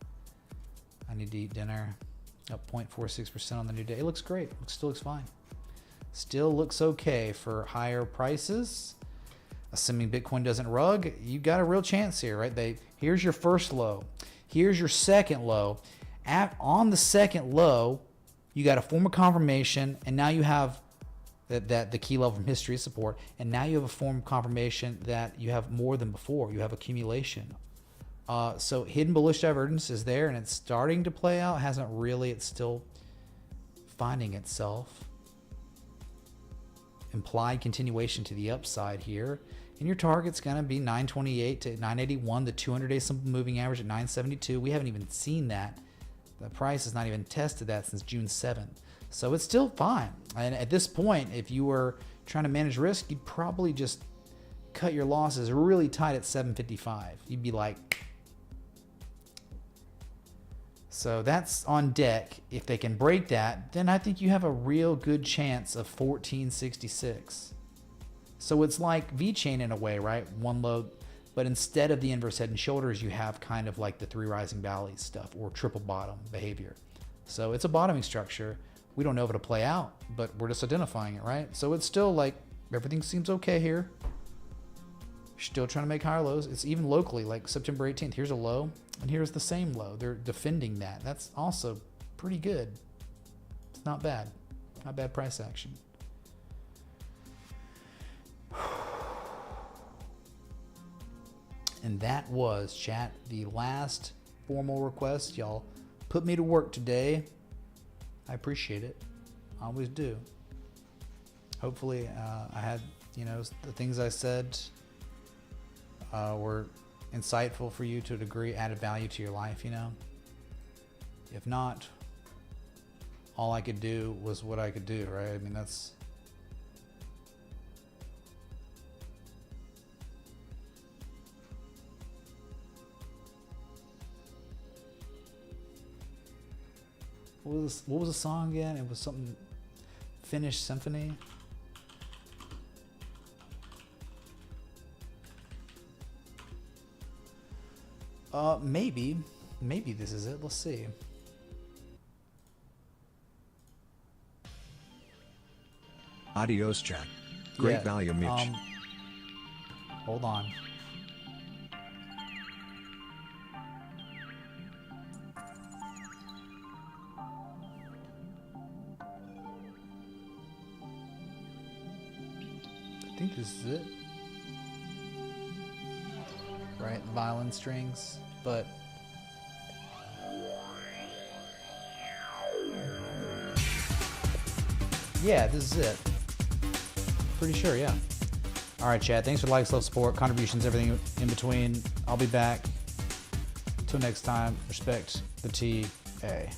I need to eat dinner. Up 0.46% on the new day. It looks great. Still looks fine. Still looks okay for higher prices. Assuming Bitcoin doesn't rug, you got a real chance here, right? Here's your first low. Here's your second low. On the second low, you got a form of confirmation, and now you have that the key level from history support, and now you have a form of confirmation that you have more than before. You have accumulation. So hidden bullish divergence is there, and it's starting to play out. Hasn't really. It's still finding itself. Implied continuation to the upside here. And your target's going to be 928 to 981, the 200-day simple moving average at 972. We haven't even seen that. The price has not even tested that since June 7th. So it's still fine. And at this point, if you were trying to manage risk, you'd probably just cut your losses really tight at 755. You'd be like... So that's on deck. If they can break that, then I think you have a real good chance of 1466. So it's like VeChain in a way, right? One low, but instead of the inverse head and shoulders, you have kind of like the three rising valleys stuff or triple bottom behavior. So it's a bottoming structure. We don't know if it'll play out, but we're just identifying it, right? So it's still like everything seems okay here. Still trying to make higher lows. It's even locally, like September 18th. Here's a low, and here's the same low. They're defending that. That's also pretty good. It's not bad. Not bad price action. And that was, chat, the last formal request. Y'all put me to work today. I appreciate it. I always do. Hopefully, I had, the things I said were insightful for you to a degree, added value to your life, If not, all I could do was what I could do, right? I mean, that's... What was the song again? It was something Finnish Symphony. Maybe this is it. Let's see. Adios, Jack. Great value, Mitch. Hold on. I think this is it. Right, violin strings, but yeah, this is it. Pretty sure, yeah. All right, Chad. Thanks for the likes, love, support, contributions, everything in between. I'll be back. Till next time, respect the TA.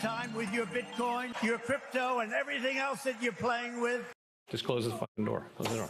time with your Bitcoin, your crypto, and everything else that you're playing with? Just close the fucking door. Close the door.